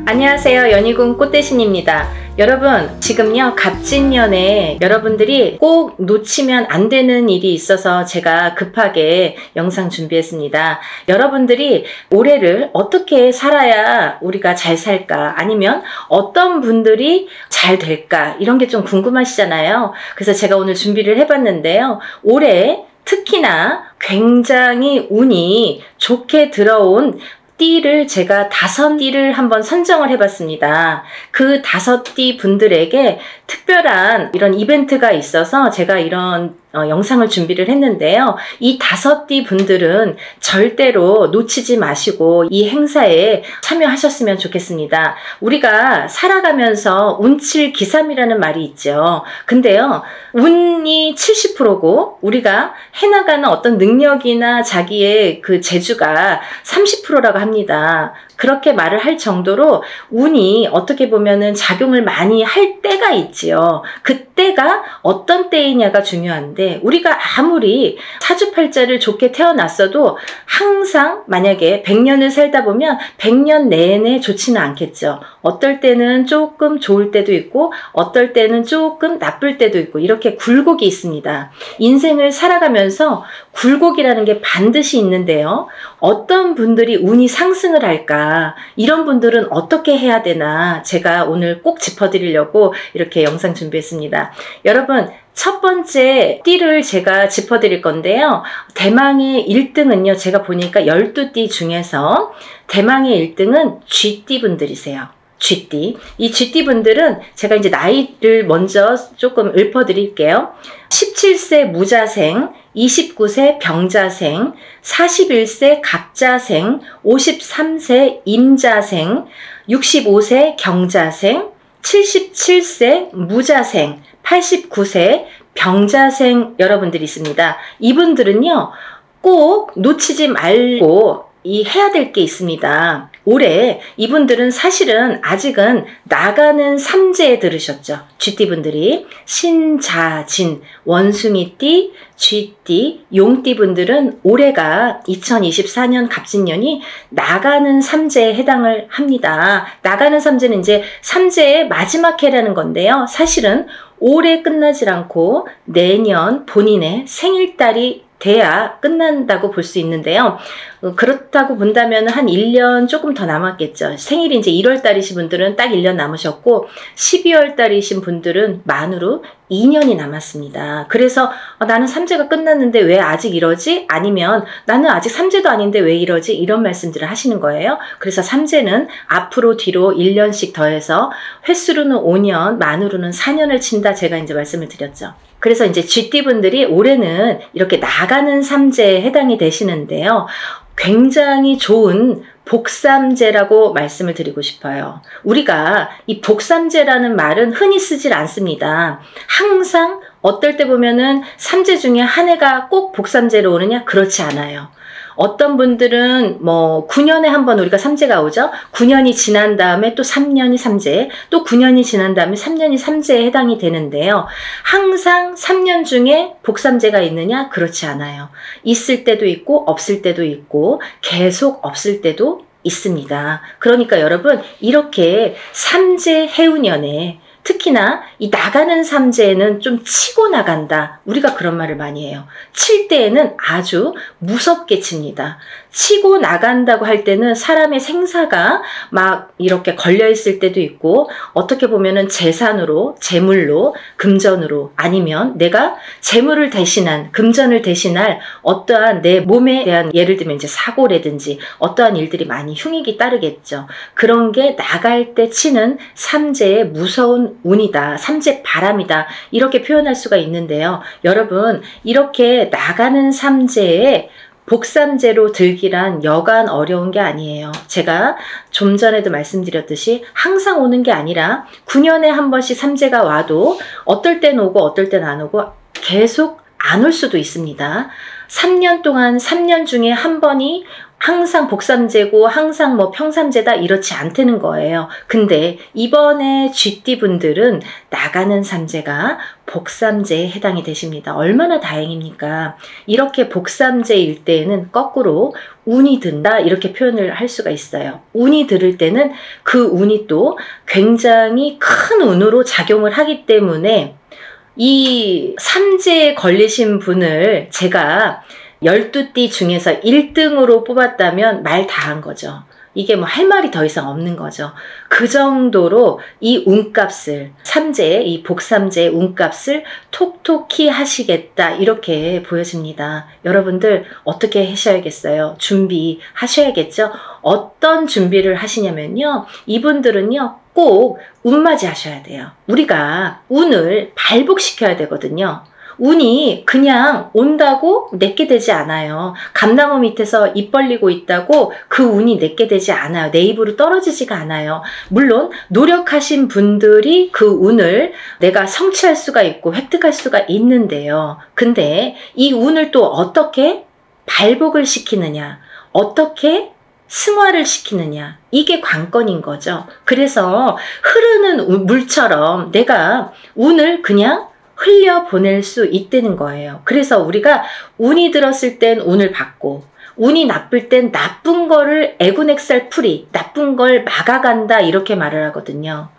안녕하세요. 연희군 꽃대신입니다. 여러분, 지금요 갑진년에 여러분들이 꼭 놓치면 안 되는 일이 있어서 제가 급하게 영상 준비했습니다. 여러분들이 올해를 어떻게 살아야 우리가 잘 살까, 아니면 어떤 분들이 잘 될까, 이런 게 좀 궁금하시잖아요. 그래서 제가 오늘 준비를 해봤는데요. 올해 특히나 굉장히 운이 좋게 들어온 띠를 제가 5띠를 한번 선정을 해봤습니다. 그 5띠 분들에게 특별한 이런 이벤트가 있어서 제가 이런 영상을 준비를 했는데요. 이 5띠 분들은 절대로 놓치지 마시고 이 행사에 참여하셨으면 좋겠습니다. 우리가 살아가면서 운칠기삼이라는 말이 있죠. 근데요, 운이 70%고 우리가 해나가는 어떤 능력이나 자기의 그 재주가 30%라고 합니다. 그렇게 말을 할 정도로 운이 어떻게 보면은 작용을 많이 할 때가 있지요. 그때가 어떤 때이냐가 중요한데, 우리가 아무리 사주팔자를 좋게 태어났어도 항상 만약에 100년을 살다 보면 100년 내내 좋지는 않겠죠. 어떨 때는 조금 좋을 때도 있고 어떨 때는 조금 나쁠 때도 있고, 이렇게 굴곡이 있습니다. 인생을 살아가면서 굴곡이라는 게 반드시 있는데요. 어떤 분들이 운이 상승을 할까, 이런 분들은 어떻게 해야 되나, 제가 오늘 꼭 짚어드리려고 이렇게 영상 준비했습니다. 여러분, 첫 번째 띠를 제가 짚어드릴 건데요. 대망의 1등은요, 제가 보니까 12띠 중에서 대망의 1등은 쥐띠 분들이세요. 쥐띠. 이 쥐띠 분들은 제가 이제 나이를 먼저 조금 읊어드릴게요. 17세 무자생, 29세 병자생, 41세 갑자생, 53세 임자생, 65세 경자생, 77세 무자생, 89세 병자생 여러분들이 있습니다. 이분들은요, 꼭 놓치지 말고 해야 될 게 있습니다. 올해 이분들은 사실은 아직은 나가는 삼재에 들으셨죠. 쥐띠분들이 신자진, 원숭이띠, 쥐띠, 용띠 분들은 올해가 2024년 갑진년이 나가는 삼재에 해당을 합니다. 나가는 삼재는 이제 삼재의 마지막 해라는 건데요. 사실은 올해 끝나질 않고 내년 본인의 생일달이 돼야 끝난다고 볼 수 있는데요. 그렇다고 본다면 한 1년 조금 더 남았겠죠. 생일이 이제 1월 달이신 분들은 딱 1년 남으셨고, 12월 달이신 분들은 만으로 2년이 남았습니다. 그래서 나는 삼재가 끝났는데 왜 아직 이러지? 아니면 나는 아직 삼재도 아닌데 왜 이러지? 이런 말씀들을 하시는 거예요. 그래서 삼재는 앞으로 뒤로 1년씩 더해서 횟수로는 5년, 만으로는 4년을 친다, 제가 이제 말씀을 드렸죠. 그래서 이제 쥐띠분들이 올해는 이렇게 나가는 삼재에 해당이 되시는데요. 굉장히 좋은 복삼재라고 말씀을 드리고 싶어요. 우리가 이 복삼재라는 말은 흔히 쓰질 않습니다. 항상 어떨 때 보면은 삼재 중에 한 해가 꼭 복삼재로 오느냐? 그렇지 않아요. 어떤 분들은 뭐 9년에 한 번 우리가 삼재가 오죠. 9년이 지난 다음에 또 3년이 삼재, 또 9년이 지난 다음에 3년이 삼재에 해당이 되는데요. 항상 3년 중에 복삼재가 있느냐? 그렇지 않아요. 있을 때도 있고 없을 때도 있고 계속 없을 때도 있습니다. 그러니까 여러분, 이렇게 삼재 해운년에 특히나 이 나가는 삼재에는 좀 치고 나간다, 우리가 그런 말을 많이 해요. 칠 때에는 아주 무섭게 칩니다. 치고 나간다고 할 때는 사람의 생사가 막 이렇게 걸려 있을 때도 있고, 어떻게 보면은 재산으로, 재물로, 금전으로, 아니면 내가 재물을 대신한, 금전을 대신할 어떠한 내 몸에 대한, 예를 들면 이제 사고라든지 어떠한 일들이 많이 흉익이 따르겠죠. 그런 게 나갈 때 치는 삼재의 무서운 운이다, 삼재 바람이다, 이렇게 표현할 수가 있는데요. 여러분, 이렇게 나가는 삼재에 복삼재로 들기란 여간 어려운 게 아니에요. 제가 좀 전에도 말씀드렸듯이 항상 오는 게 아니라 9년에 한 번씩 삼재가 와도 어떨 땐 오고 어떨 땐 안 오고 계속 안 올 수도 있습니다. 3년 동안 3년 중에 한 번이 항상 복삼재고 항상 뭐 평삼재다 이렇지 않다는 거예요. 근데 이번에 쥐띠 분들은 나가는 삼재가 복삼재에 해당이 되십니다. 얼마나 다행입니까? 이렇게 복삼재일 때에는 거꾸로 운이 든다 이렇게 표현을 할 수가 있어요. 운이 들을 때는 그 운이 또 굉장히 큰 운으로 작용을 하기 때문에 이 삼재에 걸리신 분을 제가 12띠 중에서 1등으로 뽑았다면 말 다 한 거죠. 이게 뭐 할 말이 더 이상 없는 거죠. 그 정도로 이 운값을 삼재, 이 복삼재의 운값을 톡톡히 하시겠다 이렇게 보여집니다. 여러분들 어떻게 하셔야겠어요? 준비하셔야겠죠? 어떤 준비를 하시냐면요. 이분들은요. 꼭 운맞이 하셔야 돼요. 우리가 운을 발복시켜야 되거든요. 운이 그냥 온다고 내게 되지 않아요. 감나무 밑에서 입 벌리고 있다고 그 운이 내게 되지 않아요. 내 입으로 떨어지지가 않아요. 물론 노력하신 분들이 그 운을 내가 성취할 수가 있고 획득할 수가 있는데요. 근데 이 운을 또 어떻게 발복을 시키느냐, 어떻게 승화를 시키느냐, 이게 관건인 거죠. 그래서 흐르는 물처럼 내가 운을 그냥 흘려보낼 수 있다는 거예요. 그래서 우리가 운이 들었을 땐 운을 받고 운이 나쁠 땐 나쁜 거를 애군액살풀이, 나쁜 걸 막아간다 이렇게 말을 하거든요.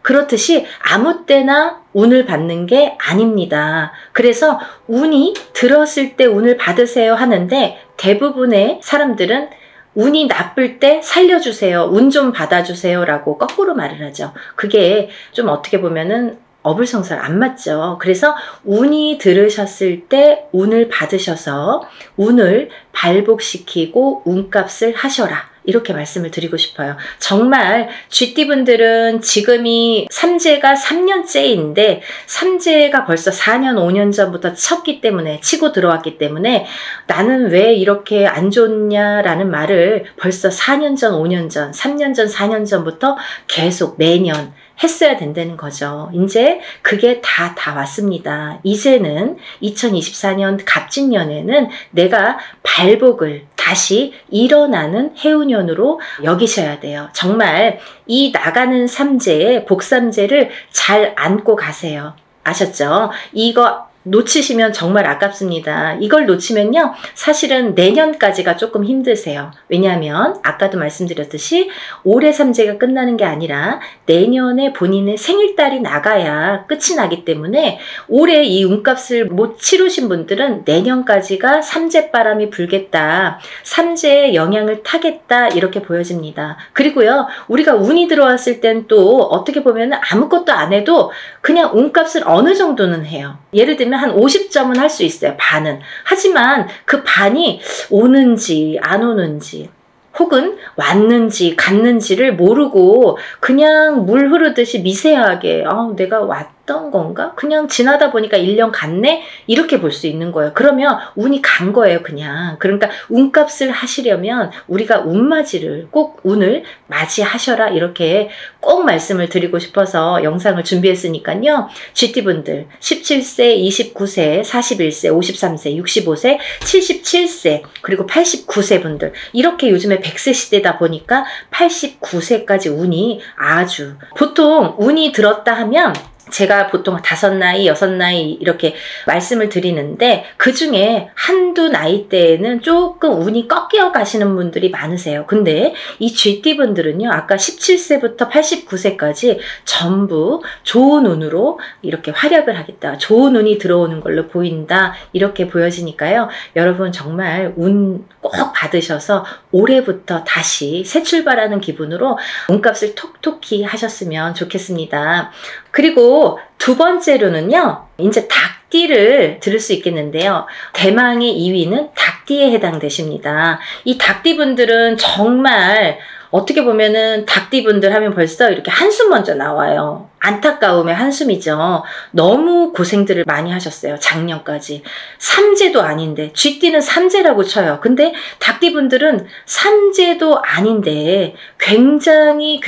그렇듯이 아무 때나 운을 받는 게 아닙니다. 그래서 운이 들었을 때 운을 받으세요 하는데 대부분의 사람들은 운이 나쁠 때 살려주세요. 운 좀 받아주세요 라고 거꾸로 말을 하죠. 그게 좀 어떻게 보면은 어불성설 안 맞죠. 그래서 운이 들으셨을 때 운을 받으셔서 운을 발복시키고 운값을 하셔라. 이렇게 말씀을 드리고 싶어요. 정말 쥐띠분들은 지금이 삼재가 3년째인데 삼재가 벌써 4년, 5년 전부터 쳤기 때문에 치고 들어왔기 때문에 나는 왜 이렇게 안 좋냐라는 말을 벌써 4년 전, 5년 전, 3년 전, 4년 전부터 계속 매년 했어야 된다는 거죠. 이제 그게 다 왔습니다. 이제는 2024년 갑진년에는 내가 발복을 다시 일어나는 해운년으로 여기셔야 돼요. 정말 이 나가는 삼재의 복삼재를 잘 안고 가세요. 아셨죠? 이거 놓치시면 정말 아깝습니다. 이걸 놓치면요. 사실은 내년까지가 조금 힘드세요. 왜냐하면 아까도 말씀드렸듯이 올해 삼재가 끝나는 게 아니라 내년에 본인의 생일달이 나가야 끝이 나기 때문에 올해 이 운값을 못 치르신 분들은 내년까지가 삼재바람이 불겠다. 삼재의 영향을 타겠다. 이렇게 보여집니다. 그리고요. 우리가 운이 들어왔을 땐 또 어떻게 보면 아무것도 안 해도 그냥 운값을 어느 정도는 해요. 예를 들면 한 50점은 할 수 있어요. 반은. 하지만 그 반이 오는지 안 오는지 혹은 왔는지 갔는지를 모르고 그냥 물 흐르듯이 미세하게 내가 왔던 건가? 그냥 지나다 보니까 1년 갔네? 이렇게 볼 수 있는 거예요. 그러면 운이 간 거예요. 그냥. 그러니까 운값을 하시려면 우리가 운맞이를 꼭 운을 맞이하셔라 이렇게 꼭 말씀을 드리고 싶어서 영상을 준비했으니까요. 쥐띠분들 17세, 29세, 41세, 53세, 65세, 77세 그리고 89세 분들 이렇게 요즘에 100세 시대다 보니까 89세까지 운이 아주 보통 운이 들었다 하면 제가 보통 5나이, 6나이 이렇게 말씀을 드리는데 그 중에 한두 나이대에는 조금 운이 꺾여 가시는 분들이 많으세요. 근데 이 쥐띠분들은요. 아까 17세부터 89세까지 전부 좋은 운으로 이렇게 활약을 하겠다. 좋은 운이 들어오는 걸로 보인다. 이렇게 보여지니까요. 여러분 정말 운 꼭 받으셔서 올해부터 다시 새 출발하는 기분으로 운값을 톡톡히 하셨으면 좋겠습니다. 그리고 두 번째로는요. 이제 닭띠를 들을 수 있겠는데요. 대망의 2위는 닭띠에 해당되십니다. 이 닭띠분들은 정말 어떻게 보면은 닭띠분들 하면 벌써 이렇게 한숨 먼저 나와요. 안타까움의 한숨이죠. 너무 고생들을 많이 하셨어요. 작년까지. 삼재도 아닌데, 쥐띠는 삼재라고 쳐요. 근데 닭띠분들은 삼재도 아닌데 굉장히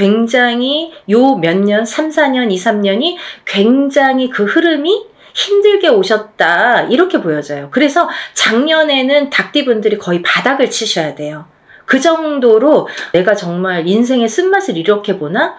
요 몇 년, 3, 4년, 2, 3년이 굉장히 그 흐름이 힘들게 오셨다, 이렇게 보여져요. 그래서 작년에는 닭띠분들이 거의 바닥을 치셔야 돼요. 그 정도로 내가 정말 인생의 쓴맛을 이렇게 보나?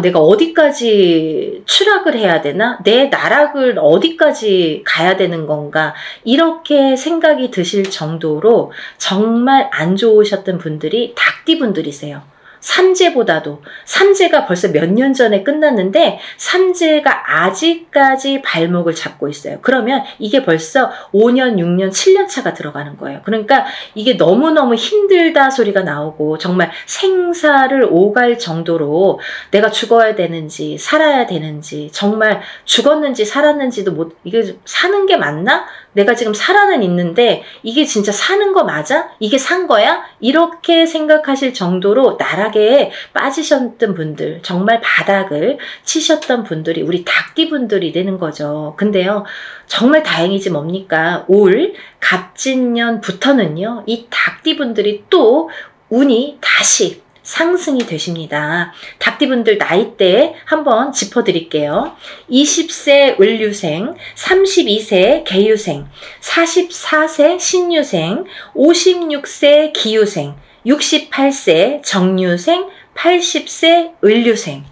내가 어디까지 추락을 해야 되나? 내 나락을 어디까지 가야 되는 건가? 이렇게 생각이 드실 정도로 정말 안 좋으셨던 분들이 닭띠분들이세요. 삼재보다도, 삼재가 벌써 몇 년 전에 끝났는데 삼재가 아직까지 발목을 잡고 있어요. 그러면 이게 벌써 5년, 6년, 7년 차가 들어가는 거예요. 그러니까 이게 너무너무 힘들다 소리가 나오고 정말 생사를 오갈 정도로 내가 죽어야 되는지 살아야 되는지, 정말 죽었는지 살았는지도 이게 사는 게 맞나? 내가 지금 살아는 있는데 이게 진짜 사는 거 맞아? 이게 산 거야? 이렇게 생각하실 정도로 나락에 빠지셨던 분들, 정말 바닥을 치셨던 분들이 우리 닭띠분들이 되는 거죠. 근데요, 정말 다행이지 뭡니까? 올 갑진년부터는요, 이 닭띠분들이 또 운이 다시 상승이 되십니다. 닭띠분들 나이대 한번 짚어드릴게요. 20세 을류생, 32세 개유생, 44세 신유생, 56세 기유생, 68세 정유생, 80세 을류생.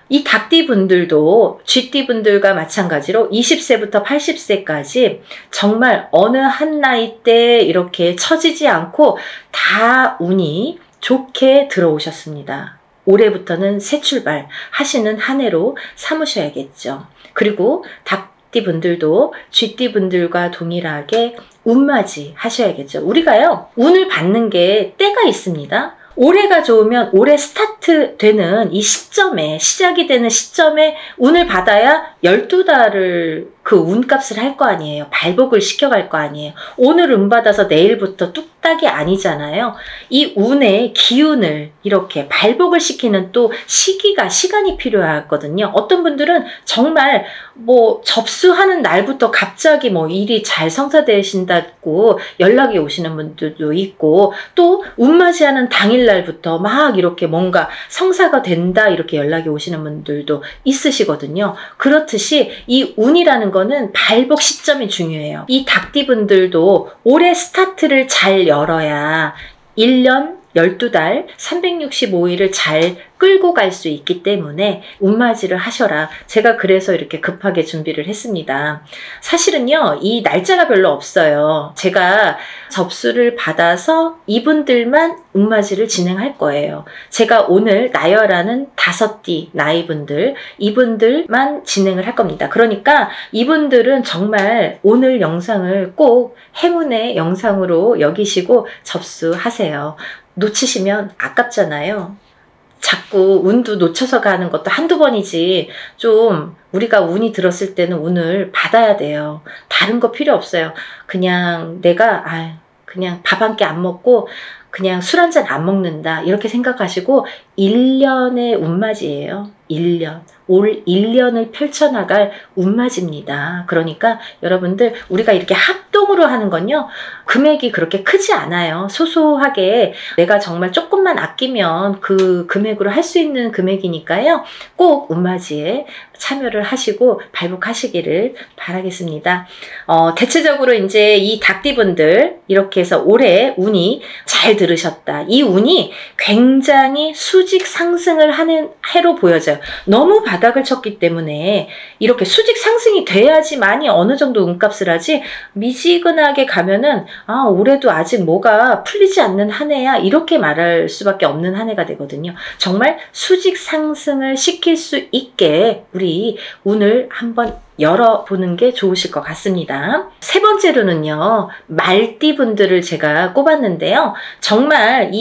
이 닭띠분들도 쥐띠분들과 마찬가지로 20세부터 80세까지 정말 어느 한 나이대 이렇게 처지지 않고 다 운이 좋게 들어오셨습니다. 올해부터는 새 출발 하시는 한 해로 삼으셔야겠죠. 그리고 닭띠분들도 쥐띠분들과 동일하게 운맞이 하셔야겠죠. 우리가요, 운을 받는 게 때가 있습니다. 올해가 좋으면 올해 스타트 되는 이 시점에, 시작이 되는 시점에 운을 받아야 12달을 그 운값을 할 거 아니에요. 발복을 시켜갈 거 아니에요. 오늘 운 받아서 내일부터 뚝딱이 아니잖아요. 이 운의 기운을 이렇게 발복을 시키는 또 시간이 필요하거든요. 어떤 분들은 정말 접수하는 날부터 갑자기 일이 잘 성사되신다고 연락이 오시는 분들도 있고, 또 운맞이하는 당일날부터 막 이렇게 뭔가 성사가 된다 이렇게 연락이 오시는 분들도 있으시거든요. 그렇듯이 이 운이라는 거는 발복 시점이 중요해요. 이 닭띠분들도 올해 스타트를 잘 열어야 1년 12달 365일을 잘 끌고 갈 수 있기 때문에 운맞이를 하셔라. 제가 그래서 이렇게 급하게 준비를 했습니다. 사실은요, 이 날짜가 별로 없어요. 제가 접수를 받아서 이분들만 운맞이를 진행할 거예요. 제가 오늘 나열하는 5띠 나이분들, 이분들만 진행을 할 겁니다. 그러니까 이분들은 정말 오늘 영상을 꼭 행운의 영상으로 여기시고 접수하세요. 놓치시면 아깝잖아요. 자꾸 운도 놓쳐서 가는 것도 한두 번이지, 좀 우리가 운이 들었을 때는 운을 받아야 돼요. 다른 거 필요 없어요. 그냥 내가 그냥 밥 한 끼 안 먹고 그냥 술 한 잔 안 먹는다 이렇게 생각하시고 1년의 운맞이에요. 1년. 올 1년을 펼쳐나갈 운맞이입니다. 그러니까 여러분들, 우리가 이렇게 합동으로 하는 건요, 금액이 그렇게 크지 않아요. 소소하게 내가 정말 조금만 아끼면 그 금액으로 할 수 있는 금액이니까요. 꼭 운맞이에 참여를 하시고 발복하시기를 바라겠습니다. 대체적으로 이제 이 닭띠분들 이렇게 해서 올해 운이 잘 들으셨다. 이 운이 굉장히 수직 상승을 하는 해로 보여져요. 너무 바닥을 쳤기 때문에 이렇게 수직 상승이 돼야지만이 어느 정도 운값을 하지, 미지근하게 가면은 올해도 아직 뭐가 풀리지 않는 한 해야 이렇게 말할 수밖에 없는 한 해가 되거든요. 정말 수직 상승을 시킬 수 있게 우리 운을 한번 열어보는 게 좋으실 것 같습니다. 세 번째로는요, 말띠분들을 제가 꼽았는데요. 정말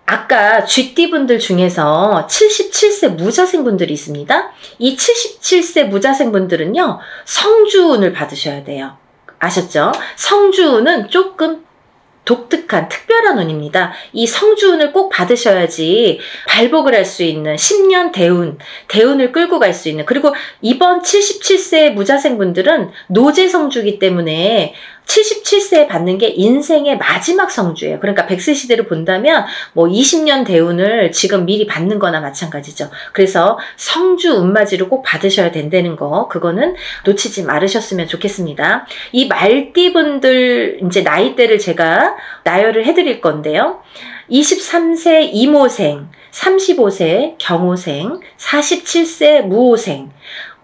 아까 쥐띠분들 중에서 77세 무자생분들이 있습니다. 이 77세 무자생분들은요, 성주운을 받으셔야 돼요. 아셨죠? 성주운은 조금 독특한 특별한 운입니다. 이 성주운을 꼭 받으셔야지 발복을 할 수 있는 10년 대운을 끌고 갈 수 있는, 그리고 이번 77세 무자생분들은 노제 성주이기 때문에 77세에 받는 게 인생의 마지막 성주예요. 그러니까 100세 시대로 본다면 뭐 20년 대운을 지금 미리 받는 거나 마찬가지죠. 그래서 성주 운맞이로 꼭 받으셔야 된다는 거, 그거는 놓치지 말으셨으면 좋겠습니다. 이 말띠분들 이제 나이대를 제가 나열을 해드릴 건데요. 23세 이모생, 35세 경호생, 47세 무호생,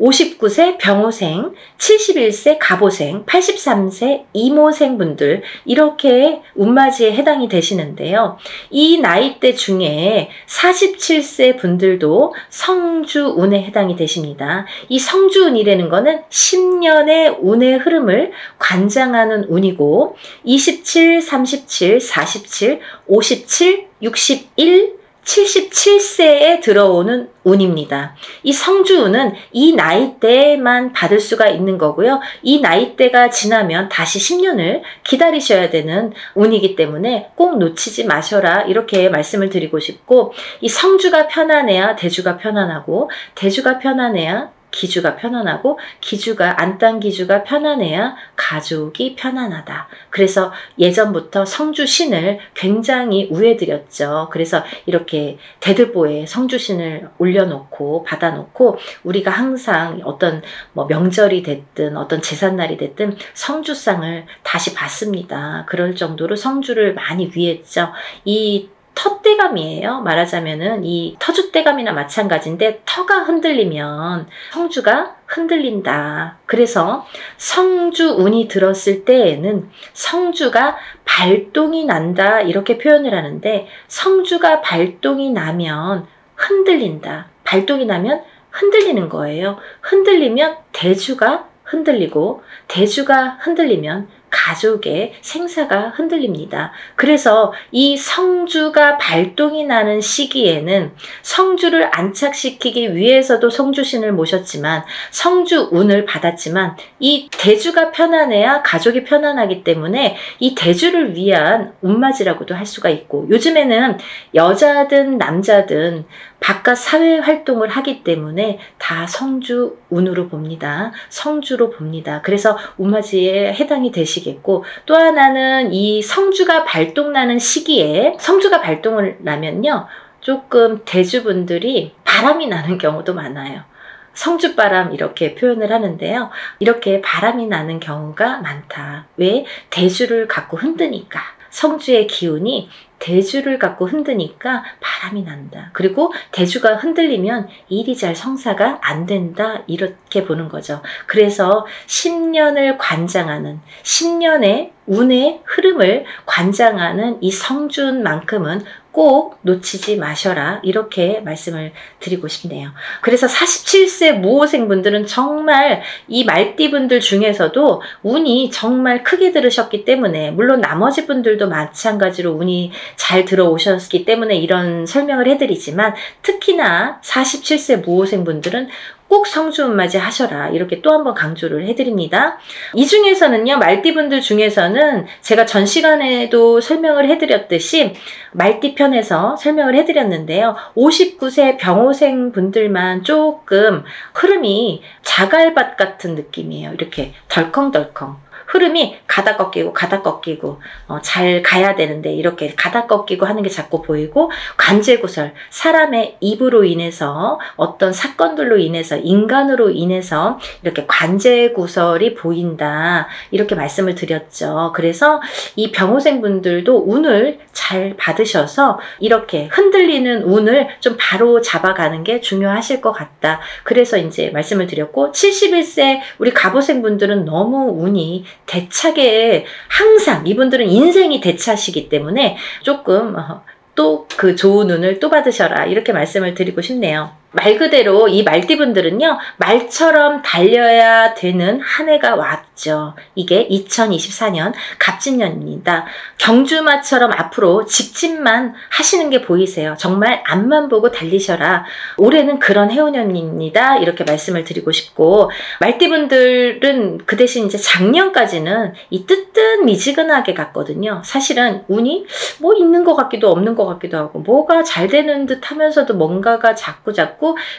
59세 병호생, 71세 갑오생, 83세 이모생 분들, 이렇게 운맞이에 해당이 되시는데요. 이 나이대 중에 47세 분들도 성주운에 해당이 되십니다. 이 성주운이라는 거는 10년의 운의 흐름을 관장하는 운이고, 27, 37, 47, 57, 61, 77세에 들어오는 운입니다. 이 성주운은 이 나이대만 받을 수가 있는 거고요. 이 나이대가 지나면 다시 10년을 기다리셔야 되는 운이기 때문에 꼭 놓치지 마셔라, 이렇게 말씀을 드리고 싶고, 이 성주가 편안해야 대주가 편안하고, 대주가 편안해야 기주가 편안하고, 기주가 안딴기주가 편안해야 가족이 편안하다. 그래서 예전부터 성주신을 굉장히 우애드렸죠. 그래서 이렇게 대들보에 성주신을 올려놓고 받아놓고, 우리가 항상 어떤 뭐 명절이 됐든 어떤 제삿날이 됐든 성주상을 다시 받습니다. 그럴 정도로 성주를 많이 위했죠. 이 터대감이에요. 말하자면은 이 터줏대감이나 마찬가지인데, 터가 흔들리면 성주가 흔들린다. 그래서 성주운이 들었을 때에는 성주가 발동이 난다, 이렇게 표현을 하는데, 성주가 발동이 나면 흔들린다. 발동이 나면 흔들리는 거예요. 흔들리면 대주가 흔들리고, 대주가 흔들리면 가족의 생사가 흔들립니다. 그래서 이 성주가 발동이 나는 시기에는 성주를 안착시키기 위해서도 성주신을 모셨지만, 성주운을 받았지만, 이 대주가 편안해야 가족이 편안하기 때문에 이 대주를 위한 운맞이라고도 할 수가 있고, 요즘에는 여자든 남자든 바깥 사회 활동을 하기 때문에 다 성주운으로 봅니다. 성주로 봅니다. 그래서 운맞이에 해당이 되시겠고, 또 하나는 이 성주가 발동나는 시기에, 성주가 발동을 나면요, 조금 대주분들이 바람이 나는 경우도 많아요. 성주바람, 이렇게 표현을 하는데요. 이렇게 바람이 나는 경우가 많다. 왜? 대주를 갖고 흔드니까. 성주의 기운이 대주를 갖고 흔드니까 바람이 난다. 그리고 대주가 흔들리면 일이 잘 성사가 안 된다, 이렇게 보는 거죠. 그래서 10년을 관장하는, 10년의 운의 흐름을 관장하는 이 성주운만큼은 꼭 놓치지 마셔라, 이렇게 말씀을 드리고 싶네요. 그래서 47세 무호생분들은 정말 이 말띠분들 중에서도 운이 정말 크게 들으셨기 때문에, 물론 나머지 분들도 마찬가지로 운이 잘 들어오셨기 때문에 이런 설명을 해드리지만, 특히나 47세 무호생분들은 꼭 성주운맞이 하셔라, 이렇게 또 한 번 강조를 해드립니다. 이 중에서는요, 말띠분들 중에서는 제가 전 시간에도 설명을 해드렸듯이 말띠편에서 설명을 해드렸는데요. 59세 병호생 분들만 조금 흐름이 자갈밭 같은 느낌이에요. 이렇게 덜컹덜컹. 흐름이 가다 꺾이고 가다 꺾이고, 잘 가야 되는데 이렇게 가다 꺾이고 하는 게 자꾸 보이고, 관제구설, 사람의 입으로 인해서 어떤 사건들로 인해서, 인간으로 인해서 이렇게 관제구설이 보인다, 이렇게 말씀을 드렸죠. 그래서 이 병호생 분들도 운을 잘 받으셔서 이렇게 흔들리는 운을 좀 바로 잡아가는 게 중요하실 것 같다. 그래서 이제 말씀을 드렸고, 71세 우리 갑오생 분들은 너무 운이 대차게, 항상 이분들은 인생이 대차시기 때문에 조금 또 그 좋은 운을 또 받으셔라, 이렇게 말씀을 드리고 싶네요. 말 그대로 이 말띠분들은요, 말처럼 달려야 되는 한 해가 맞죠. 이게 2024년 갑진년입니다. 경주마처럼 앞으로 직진만 하시는 게 보이세요. 정말 앞만 보고 달리셔라. 올해는 그런 해운년입니다. 이렇게 말씀을 드리고 싶고, 말띠분들은 그 대신 이제 작년까지는 이 뜨뜻미지근하게 갔거든요. 사실은 운이 뭐 있는 것 같기도 없는 것 같기도 하고, 뭐가 잘 되는 듯 하면서도 뭔가가 자꾸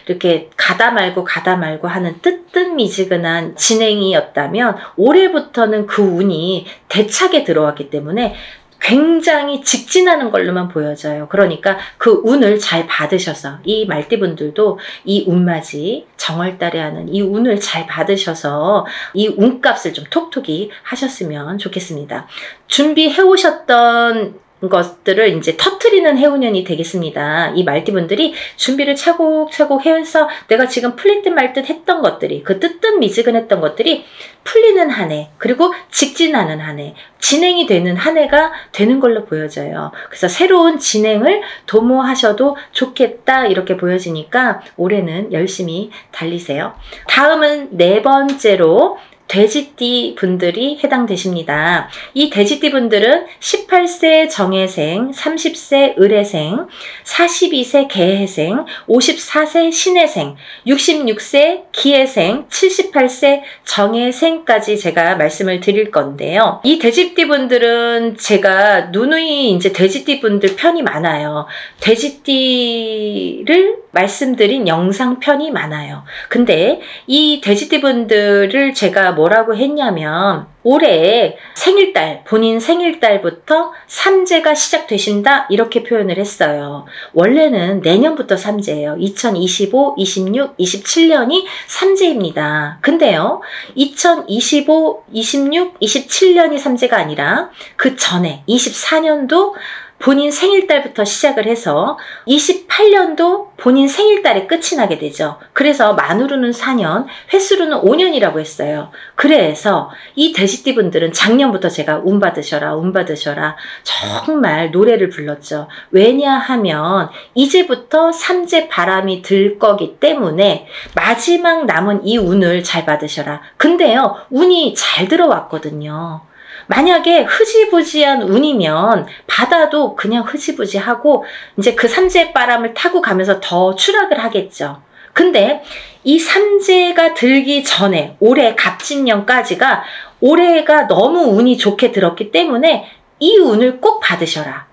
이렇게 가다 말고 하는 뜨뜻미지근한 진행이었다면, 올해부터는 그 운이 대차게 들어왔기 때문에 굉장히 직진하는 걸로만 보여져요. 그러니까 그 운을 잘 받으셔서, 이 말띠분들도 이 운맞이 정월달에 하는 이 운을 잘 받으셔서 이 운값을 좀 톡톡히 하셨으면 좋겠습니다. 준비해 오셨던 것들을 이제 터트리는 해운년이 되겠습니다. 이 말띠분들이 준비를 차곡차곡 해서 내가 지금 풀릴 듯 말 듯 했던 것들이, 그 뜨뜻미지근했던 것들이 풀리는 한 해, 그리고 직진하는 한 해, 진행이 되는 한 해가 되는 걸로 보여져요. 그래서 새로운 진행을 도모하셔도 좋겠다 이렇게 보여지니까 올해는 열심히 달리세요. 다음은 네 번째로 돼지띠 분들이 해당되십니다. 이 돼지띠 분들은 18세 정해생, 30세 을해생, 42세 개해생, 54세 신해생, 66세 기해생, 78세 정해생까지 제가 말씀을 드릴 건데요. 이 돼지띠 분들은 제가 누누이 이제 돼지띠 분들 편이 많아요. 돼지띠를 말씀드린 영상 편이 많아요. 근데 이 돼지띠 분들을 제가 뭐라고 했냐면, 올해 생일달, 본인 생일달부터 삼재가 시작되신다 이렇게 표현을 했어요. 원래는 내년부터 삼재예요. 2025, 26, 27년이 삼재입니다. 근데요, 2025, 26, 27년이 삼재가 아니라 그 전에 24년도 본인 생일달부터 시작을 해서 28년도 본인 생일달에 끝이 나게 되죠. 그래서 만으로는 4년, 횟수로는 5년이라고 했어요. 그래서 이 돼지띠 분들은 작년부터 제가 운 받으셔라, 운 받으셔라 정말 노래를 불렀죠. 왜냐하면 이제부터 삼재 바람이 들 거기 때문에 마지막 남은 이 운을 잘 받으셔라. 근데요, 운이 잘 들어왔거든요. 만약에 흐지부지한 운이면 받아도 그냥 흐지부지하고 이제 그 삼재 바람을 타고 가면서 더 추락을 하겠죠. 근데 이 삼재가 들기 전에 올해 갑진년까지가 올해가 너무 운이 좋게 들었기 때문에 이 운을 꼭 받으셔라.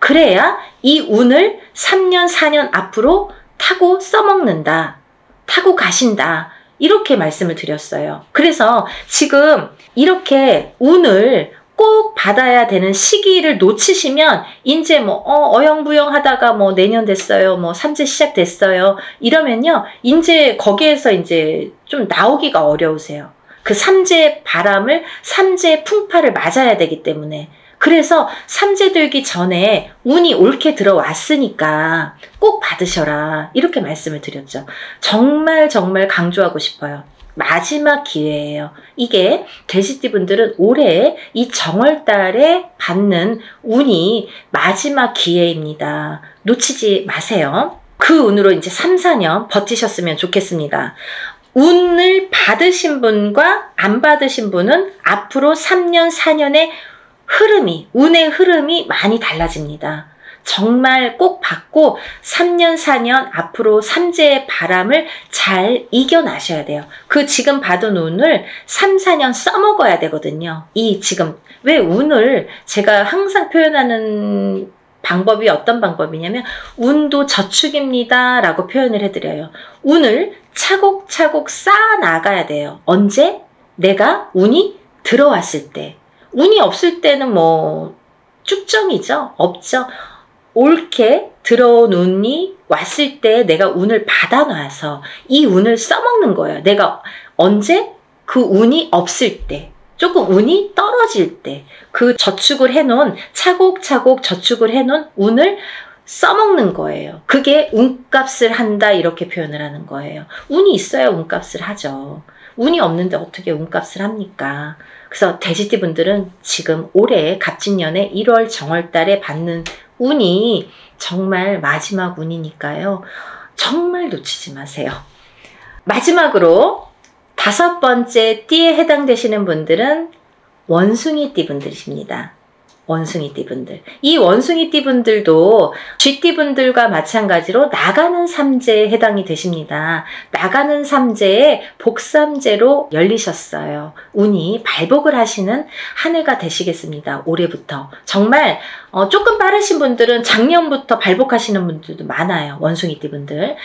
그래야 이 운을 3년, 4년 앞으로 타고 써먹는다. 타고 가신다. 이렇게 말씀을 드렸어요. 그래서 지금 이렇게 운을 꼭 받아야 되는 시기를 놓치시면 이제 뭐 어영부영 하다가 뭐 내년 됐어요, 뭐 삼재 시작됐어요 이러면요, 이제 거기에서 이제 좀 나오기가 어려우세요. 그 삼재 바람을, 삼재 풍파를 맞아야 되기 때문에. 그래서 삼재 들기 전에 운이 옳게 들어왔으니까 꼭 받으셔라 이렇게 말씀을 드렸죠. 정말 강조하고 싶어요. 마지막 기회예요. 이게 돼지띠 분들은 올해 이 정월달에 받는 운이 마지막 기회입니다. 놓치지 마세요. 그 운으로 이제 3, 4년 버티셨으면 좋겠습니다. 운을 받으신 분과 안 받으신 분은 앞으로 3년, 4년의 흐름이, 운의 흐름이 많이 달라집니다. 정말 꼭 받고 3년, 4년 앞으로 삼재의 바람을 잘 이겨나셔야 돼요. 그 지금 받은 운을 3, 4년 써먹어야 되거든요. 이 지금, 왜 운을 제가 항상 표현하는 방법이 어떤 방법이냐면, 운도 저축입니다 라고 표현을 해드려요. 운을 차곡차곡 쌓아 나가야 돼요. 언제? 내가 운이 들어왔을 때. 운이 없을 때는 뭐 쭉정이죠. 없죠. 옳게 들어온 운이 왔을 때 내가 운을 받아놔서 이 운을 써먹는 거예요. 내가 언제? 그 운이 없을 때, 조금 운이 떨어질 때, 그 저축을 해놓은, 차곡차곡 저축을 해놓은 운을 써먹는 거예요. 그게 운값을 한다 이렇게 표현을 하는 거예요. 운이 있어야 운값을 하죠. 운이 없는데 어떻게 운값을 합니까? 그래서 돼지띠 분들은 지금 올해 갑진년에 1월 정월달에 받는 운이 정말 마지막 운이니까요. 정말 놓치지 마세요. 마지막으로 5번째 띠에 해당되시는 분들은 원숭이띠 분들이십니다. 원숭이띠 분들. 이 원숭이띠 분들도 쥐띠 분들과 마찬가지로 나가는 삼재에 해당이 되십니다. 나가는 삼재에 복삼재로 열리셨어요. 운이 발복을 하시는 한 해가 되시겠습니다. 올해부터. 정말 조금 빠르신 분들은 작년부터 발복하시는 분들도 많아요. 원숭이띠 분들.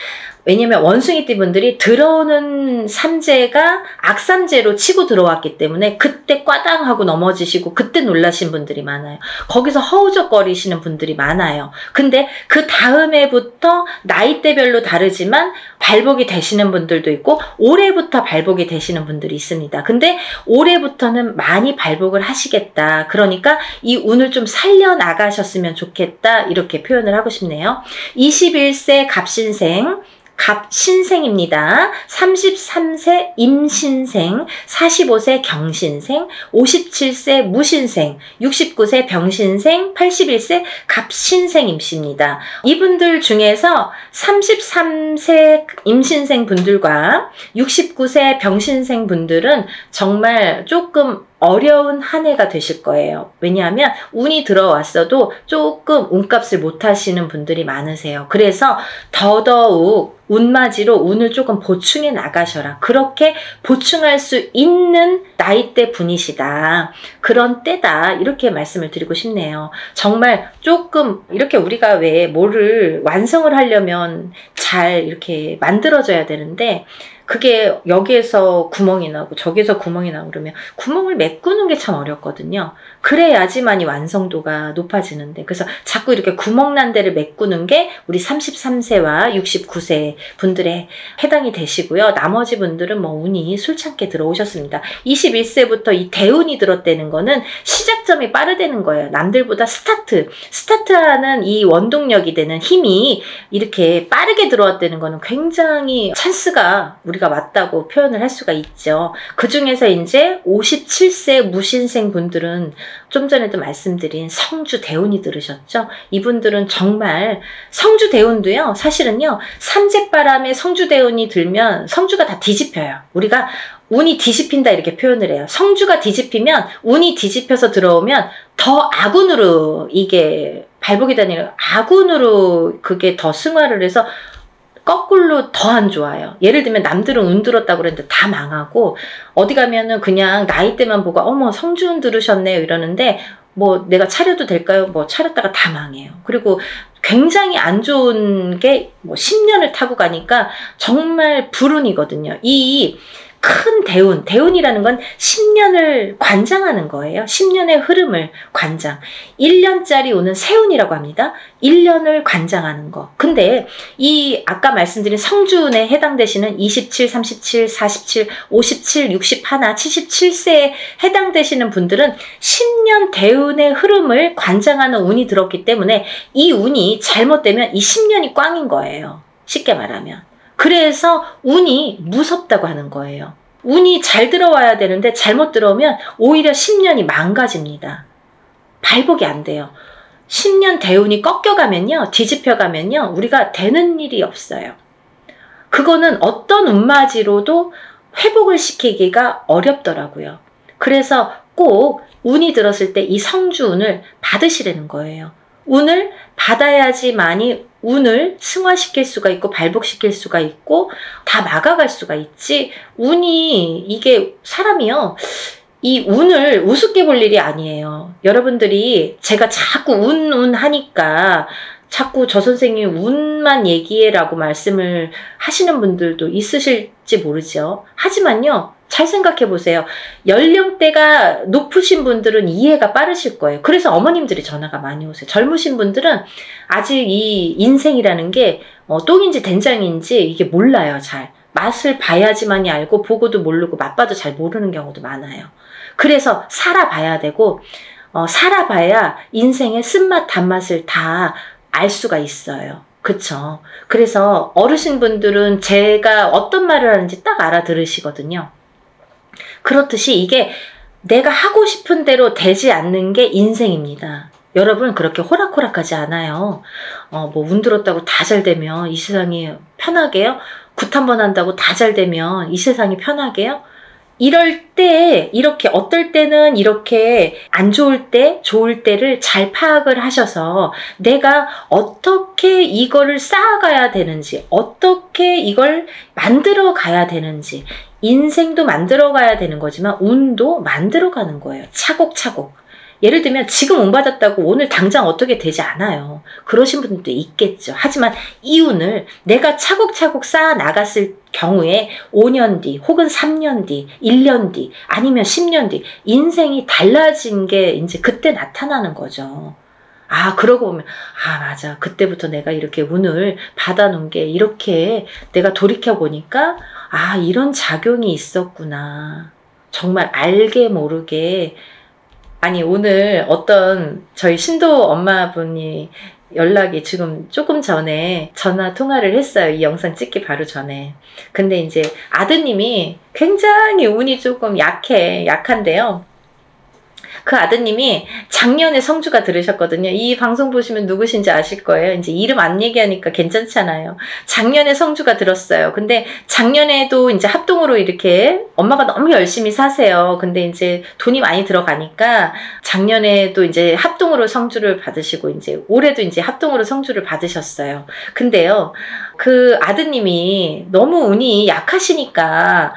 왜냐면 원숭이띠 분들이 들어오는 삼재가 악삼재로 치고 들어왔기 때문에 그때 꽈당하고 넘어지시고 그때 놀라신 분들이 많아요. 거기서 허우적거리시는 분들이 많아요. 근데 그 다음 해부터 나이대별로 다르지만 발복이 되시는 분들도 있고 올해부터 발복이 되시는 분들이 있습니다. 근데 올해부터는 많이 발복을 하시겠다. 그러니까 이 운을 좀 살려나가셨으면 좋겠다. 이렇게 표현을 하고 싶네요. 21세 갑신생, 갑신생입니다. 33세 임신생, 45세 경신생, 57세 무신생, 69세 병신생, 81세 갑신생임씨입니다. 이분들 중에서 33세 임신생 분들과 69세 병신생 분들은 정말 조금 어려운 한 해가 되실 거예요. 왜냐하면 운이 들어왔어도 조금 운값을 못 하시는 분들이 많으세요. 그래서 더더욱 운맞이로 운을 조금 보충해 나가셔라. 그렇게 보충할 수 있는 나이대 분이시다. 그런 때다. 이렇게 말씀을 드리고 싶네요. 정말 조금 이렇게 우리가 왜 뭐를 완성을 하려면 잘 이렇게 만들어져야 되는데 그게 여기에서 구멍이 나고 저기에서 구멍이 나고 그러면 구멍을 메꾸는 게 참 어렵거든요. 그래야지만이 완성도가 높아지는데 그래서 자꾸 이렇게 구멍 난 데를 메꾸는 게 우리 33세와 69세 분들에 해당이 되시고요. 나머지 분들은 뭐 운이 술창게 들어오셨습니다. 21세부터 이 대운이 들었다는 거는 시작점이 빠르다는 거예요. 남들보다 스타트하는 이 원동력이 되는 힘이 이렇게 빠르게 들어왔다는 거는 굉장히 찬스가 우리가 맞다고 표현을 할 수가 있죠. 그 중에서 이제 57세 무신생 분들은 좀 전에도 말씀드린 성주 대운이 들으셨죠? 이분들은 정말 성주 대운도요. 사실은요. 삼재바람에 성주 대운이 들면 성주가 다 뒤집혀요. 우리가 운이 뒤집힌다 이렇게 표현을 해요. 성주가 뒤집히면 운이 뒤집혀서 들어오면 더 악운으로 이게 발복이 되는 악운으로 그게 더 승화를 해서 거꾸로 더 안 좋아요. 예를 들면 남들은 운 들었다고 그랬는데 다 망하고 어디 가면은 그냥 나이대만 보고 어머 성주운 들으셨네요 이러는데 뭐 내가 차려도 될까요? 뭐 차렸다가 다 망해요. 그리고 굉장히 안 좋은 게 뭐 10년을 타고 가니까 정말 불운이거든요. 이 큰 대운이라는 건 10년을 관장하는 거예요. 10년의 흐름을 관장. 1년짜리 오는 세운이라고 합니다. 1년을 관장하는 거. 근데 이 아까 말씀드린 성주운에 해당되시는 27, 37, 47, 57, 61, 77세에 해당되시는 분들은 10년 대운의 흐름을 관장하는 운이 들었기 때문에 이 운이 잘못되면 이 10년이 꽝인 거예요. 쉽게 말하면. 그래서 운이 무섭다고 하는 거예요. 운이 잘 들어와야 되는데 잘못 들어오면 오히려 10년이 망가집니다. 발복이 안 돼요. 10년 대운이 꺾여가면요. 뒤집혀가면요. 우리가 되는 일이 없어요. 그거는 어떤 운맞이로도 회복을 시키기가 어렵더라고요. 그래서 꼭 운이 들었을 때 이 성주운을 받으시라는 거예요. 운을 받아야지만이 운을 승화시킬 수가 있고 발복시킬 수가 있고 다 막아갈 수가 있지 운이 이게 사람이요 이 운을 우습게 볼 일이 아니에요. 여러분들이 제가 자꾸 운 하니까 자꾸 저 선생님이 운만 얘기해라고 말씀을 하시는 분들도 있으실지 모르죠. 하지만요. 잘 생각해 보세요. 연령대가 높으신 분들은 이해가 빠르실 거예요. 그래서 어머님들이 전화가 많이 오세요. 젊으신 분들은 아직 이 인생이라는 게 똥인지 된장인지 이게 몰라요. 잘. 맛을 봐야지만이 알고 보고도 모르고 맛봐도 잘 모르는 경우도 많아요. 그래서 살아봐야 되고 살아봐야 인생의 쓴맛 단맛을 다 알 수가 있어요. 그쵸? 그래서 어르신분들은 제가 어떤 말을 하는지 딱 알아들으시거든요. 그렇듯이 이게 내가 하고 싶은 대로 되지 않는 게 인생입니다. 여러분 그렇게 호락호락하지 않아요. 뭐 운 들었다고 다 잘 되면 이 세상이 편하게요? 굿 한 번 한다고 다 잘 되면 이 세상이 편하게요? 이럴 때 이렇게 어떨 때는 이렇게 안 좋을 때 좋을 때를 잘 파악을 하셔서 내가 어떻게 이거를 쌓아가야 되는지, 어떻게 이걸 만들어 가야 되는지, 인생도 만들어 가야 되는 거지만 운도 만들어 가는 거예요. 차곡차곡. 예를 들면 지금 운 받았다고 오늘 당장 어떻게 되지 않아요. 그러신 분들도 있겠죠. 하지만 이 운을 내가 차곡차곡 쌓아 나갔을 경우에 5년 뒤 혹은 3년 뒤, 1년 뒤 아니면 10년 뒤 인생이 달라진 게 이제 그때 나타나는 거죠. 아, 그러고 보면 아, 맞아. 그때부터 내가 이렇게 운을 받아놓은 게 이렇게 내가 돌이켜보니까 아, 이런 작용이 있었구나. 정말 알게 모르게. 아니, 오늘 어떤 저희 신도 엄마분이 연락이 지금 조금 전에 전화 통화를 했어요. 이 영상 찍기 바로 전에. 근데 이제 아드님이 굉장히 운이 조금 약한데요. 그 아드님이 작년에 성주가 들으셨거든요. 이 방송 보시면 누구신지 아실 거예요. 이제 이름 안 얘기하니까 괜찮잖아요. 작년에 성주가 들었어요. 근데 작년에도 이제 합동으로 이렇게 엄마가 너무 열심히 사세요. 근데 이제 돈이 많이 들어가니까 작년에도 이제 합동으로 성주를 받으시고 이제 올해도 이제 합동으로 성주를 받으셨어요. 근데요, 그 아드님이 너무 운이 약하시니까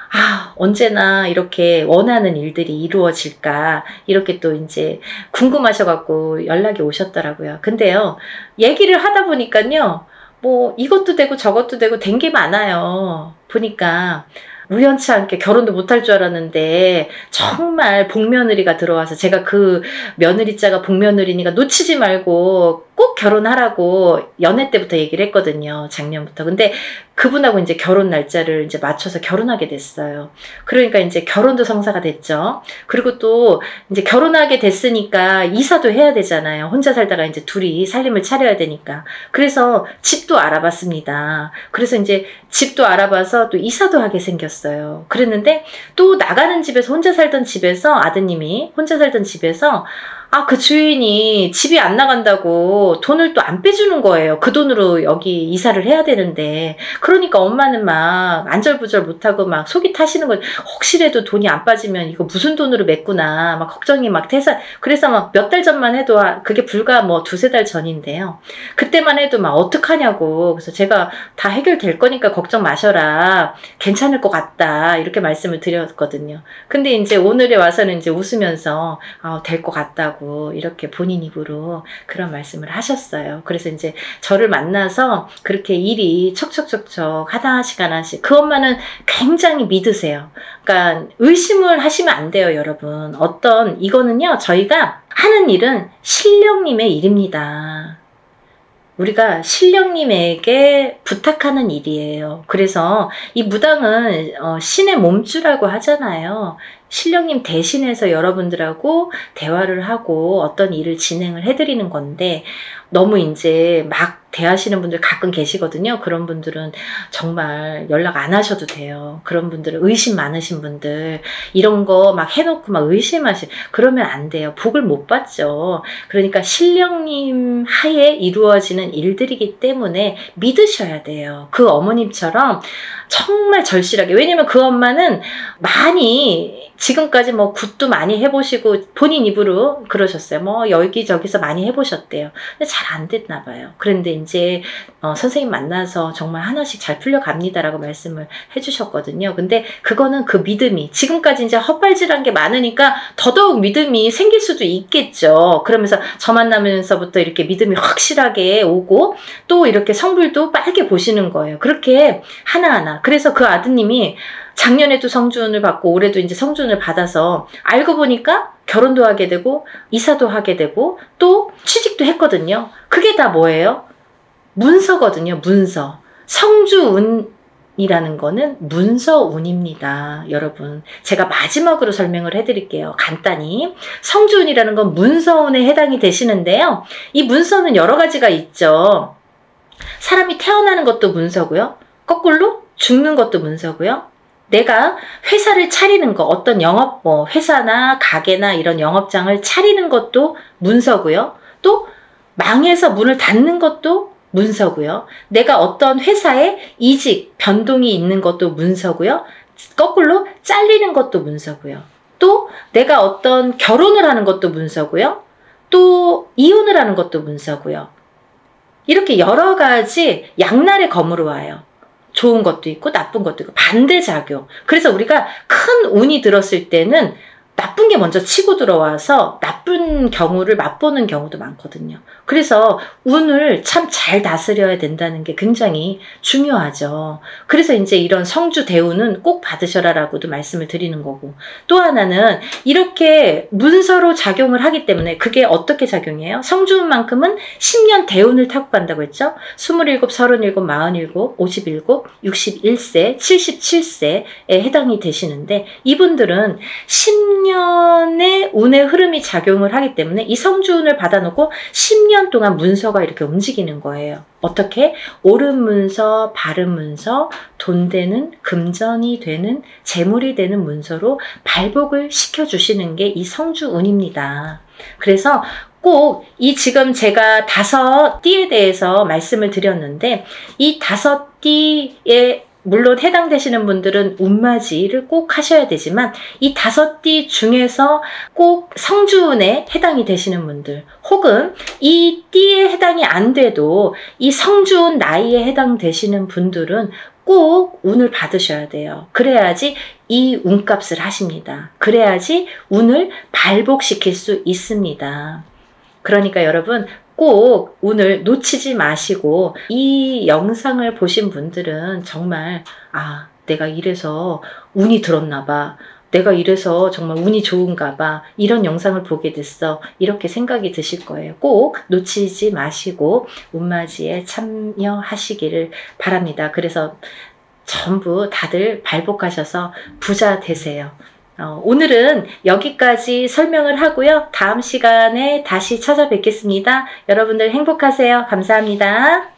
아, 언제나 이렇게 원하는 일들이 이루어질까 이렇게 또 이제 궁금하셔갖고 연락이 오셨더라고요. 근데요, 얘기를 하다 보니까요, 뭐 이것도 되고 저것도 되고 된 게 많아요. 보니까 우연치 않게 결혼도 못할 줄 알았는데 정말 복며느리가 들어와서 제가 그 며느리자가 복며느리니까 놓치지 말고 꼭 결혼하라고 연애 때부터 얘기를 했거든요. 작년부터. 근데 그분하고 이제 결혼 날짜를 이제 맞춰서 결혼하게 됐어요. 그러니까 이제 결혼도 성사가 됐죠. 그리고 또 이제 결혼하게 됐으니까 이사도 해야 되잖아요. 혼자 살다가 이제 둘이 살림을 차려야 되니까. 그래서 집도 알아봤습니다. 그래서 이제 집도 알아봐서 또 이사도 하게 생겼어요. 그랬는데 또 나가는 집에서 혼자 살던 집에서 아드님이 혼자 살던 집에서 아, 그 주인이 집이 안 나간다고 돈을 또 안 빼주는 거예요. 그 돈으로 여기 이사를 해야 되는데. 그러니까 엄마는 막 안절부절 못하고 막 속이 타시는 거예요. 혹시라도 돈이 안 빠지면 이거 무슨 돈으로 맺구나. 막 걱정이 막 태산. 그래서 막 몇 달 전만 해도 그게 불과 뭐 2-3달 전인데요. 그때만 해도 막 어떡하냐고. 그래서 제가 다 해결될 거니까 걱정 마셔라. 괜찮을 것 같다. 이렇게 말씀을 드렸거든요. 근데 이제 오늘에 와서는 이제 웃으면서 될 것 같다고. 이렇게 본인 입으로 그런 말씀을 하셨어요. 그래서 이제 저를 만나서 그렇게 일이 척척척척 하나씩 그 엄마는 굉장히 믿으세요. 그러니까 의심을 하시면 안 돼요, 여러분. 이거는요, 저희가 하는 일은 신령님의 일입니다. 우리가 신령님에게 부탁하는 일이에요. 그래서 이 무당은 신의 몸주라고 하잖아요. 신령님 대신해서 여러분들하고 대화를 하고 어떤 일을 진행을 해드리는 건데 너무 이제 막 대하시는 분들 가끔 계시거든요. 그런 분들은 정말 연락 안 하셔도 돼요. 그런 분들은 의심 많으신 분들 이런 거 막 해놓고 막 그러면 안 돼요. 복을 못 받죠. 그러니까 신령님 하에 이루어지는 일들이기 때문에 믿으셔야 돼요. 그 어머님처럼 정말 절실하게. 왜냐면 그 엄마는 많이 지금까지 뭐 굿도 많이 해보시고 본인 입으로 그러셨어요. 뭐 여기저기서 많이 해보셨대요. 근데 잘 안 됐나 봐요. 그런데 이제 선생님 만나서 정말 하나씩 잘 풀려갑니다라고 말씀을 해주셨거든요. 근데 그거는 그 믿음이 지금까지 이제 헛발질한 게 많으니까 더더욱 믿음이 생길 수도 있겠죠. 그러면서 저 만나면서부터 이렇게 믿음이 확실하게 오고 또 이렇게 성불도 빨게 보시는 거예요. 그렇게 하나하나. 그래서 그 아드님이 작년에도 성주운을 받고 올해도 이제 성주운을 받아서 알고 보니까 결혼도 하게 되고 이사도 하게 되고 또 취직도 했거든요. 그게 다 뭐예요? 문서거든요. 문서. 성주운이라는 거는 문서운입니다. 여러분. 제가 마지막으로 설명을 해드릴게요. 간단히. 성주운이라는 건 문서운에 해당이 되시는데요. 이 문서는 여러 가지가 있죠. 사람이 태어나는 것도 문서고요. 거꾸로 죽는 것도 문서고요. 내가 회사를 차리는 거, 어떤 영업, 회사나 가게나 이런 영업장을 차리는 것도 문서고요. 또 망해서 문을 닫는 것도 문서고요. 내가 어떤 회사에 이직, 변동이 있는 것도 문서고요. 거꾸로 잘리는 것도 문서고요. 또 내가 어떤 결혼을 하는 것도 문서고요. 또 이혼을 하는 것도 문서고요. 이렇게 여러 가지 양날의 검으로 와요. 좋은 것도 있고 나쁜 것도 있고 반대작용. 그래서 우리가 큰 운이 들었을 때는 나쁜 게 먼저 치고 들어와서 나쁜 경우를 맛보는 경우도 많거든요. 그래서 운을 참 잘 다스려야 된다는 게 굉장히 중요하죠. 그래서 이제 이런 성주 대운은 꼭 받으셔라라고도 말씀을 드리는 거고, 또 하나는 이렇게 문서로 작용을 하기 때문에 그게 어떻게 작용해요? 성주운만큼은 10년 대운을 타고 간다고 했죠. 27, 37, 47, 57, 61세, 77세에 해당이 되시는데, 이분들은 10년의 운의 흐름이 작용을 하기 때문에 이 성주운을 받아놓고 10년 동안 문서가 이렇게 움직이는 거예요. 어떻게? 옳은 문서, 바른 문서, 돈 되는, 금전이 되는, 재물이 되는 문서로 발복을 시켜주시는 게 이 성주운입니다. 그래서 꼭 이 지금 제가 5띠에 대해서 말씀을 드렸는데, 이 5띠에 물론 해당되시는 분들은 운맞이를 꼭 하셔야 되지만, 이 5띠 중에서 꼭 성주운에 해당이 되시는 분들, 혹은 이 띠에 해당이 안 돼도 이 성주운 나이에 해당되시는 분들은 꼭 운을 받으셔야 돼요. 그래야지 이 운값을 하십니다. 그래야지 운을 발복시킬 수 있습니다. 그러니까 여러분, 꼭 오늘 놓치지 마시고, 이 영상을 보신 분들은 정말 내가 이래서 운이 들었나 봐, 내가 이래서 정말 운이 좋은가 봐, 이런 영상을 보게 됐어, 이렇게 생각이 드실 거예요. 꼭 놓치지 마시고 운맞이에 참여하시기를 바랍니다. 그래서 전부 다들 발복하셔서 부자 되세요. 오늘은 여기까지 설명을 하고요. 다음 시간에 다시 찾아뵙겠습니다. 여러분들 행복하세요. 감사합니다.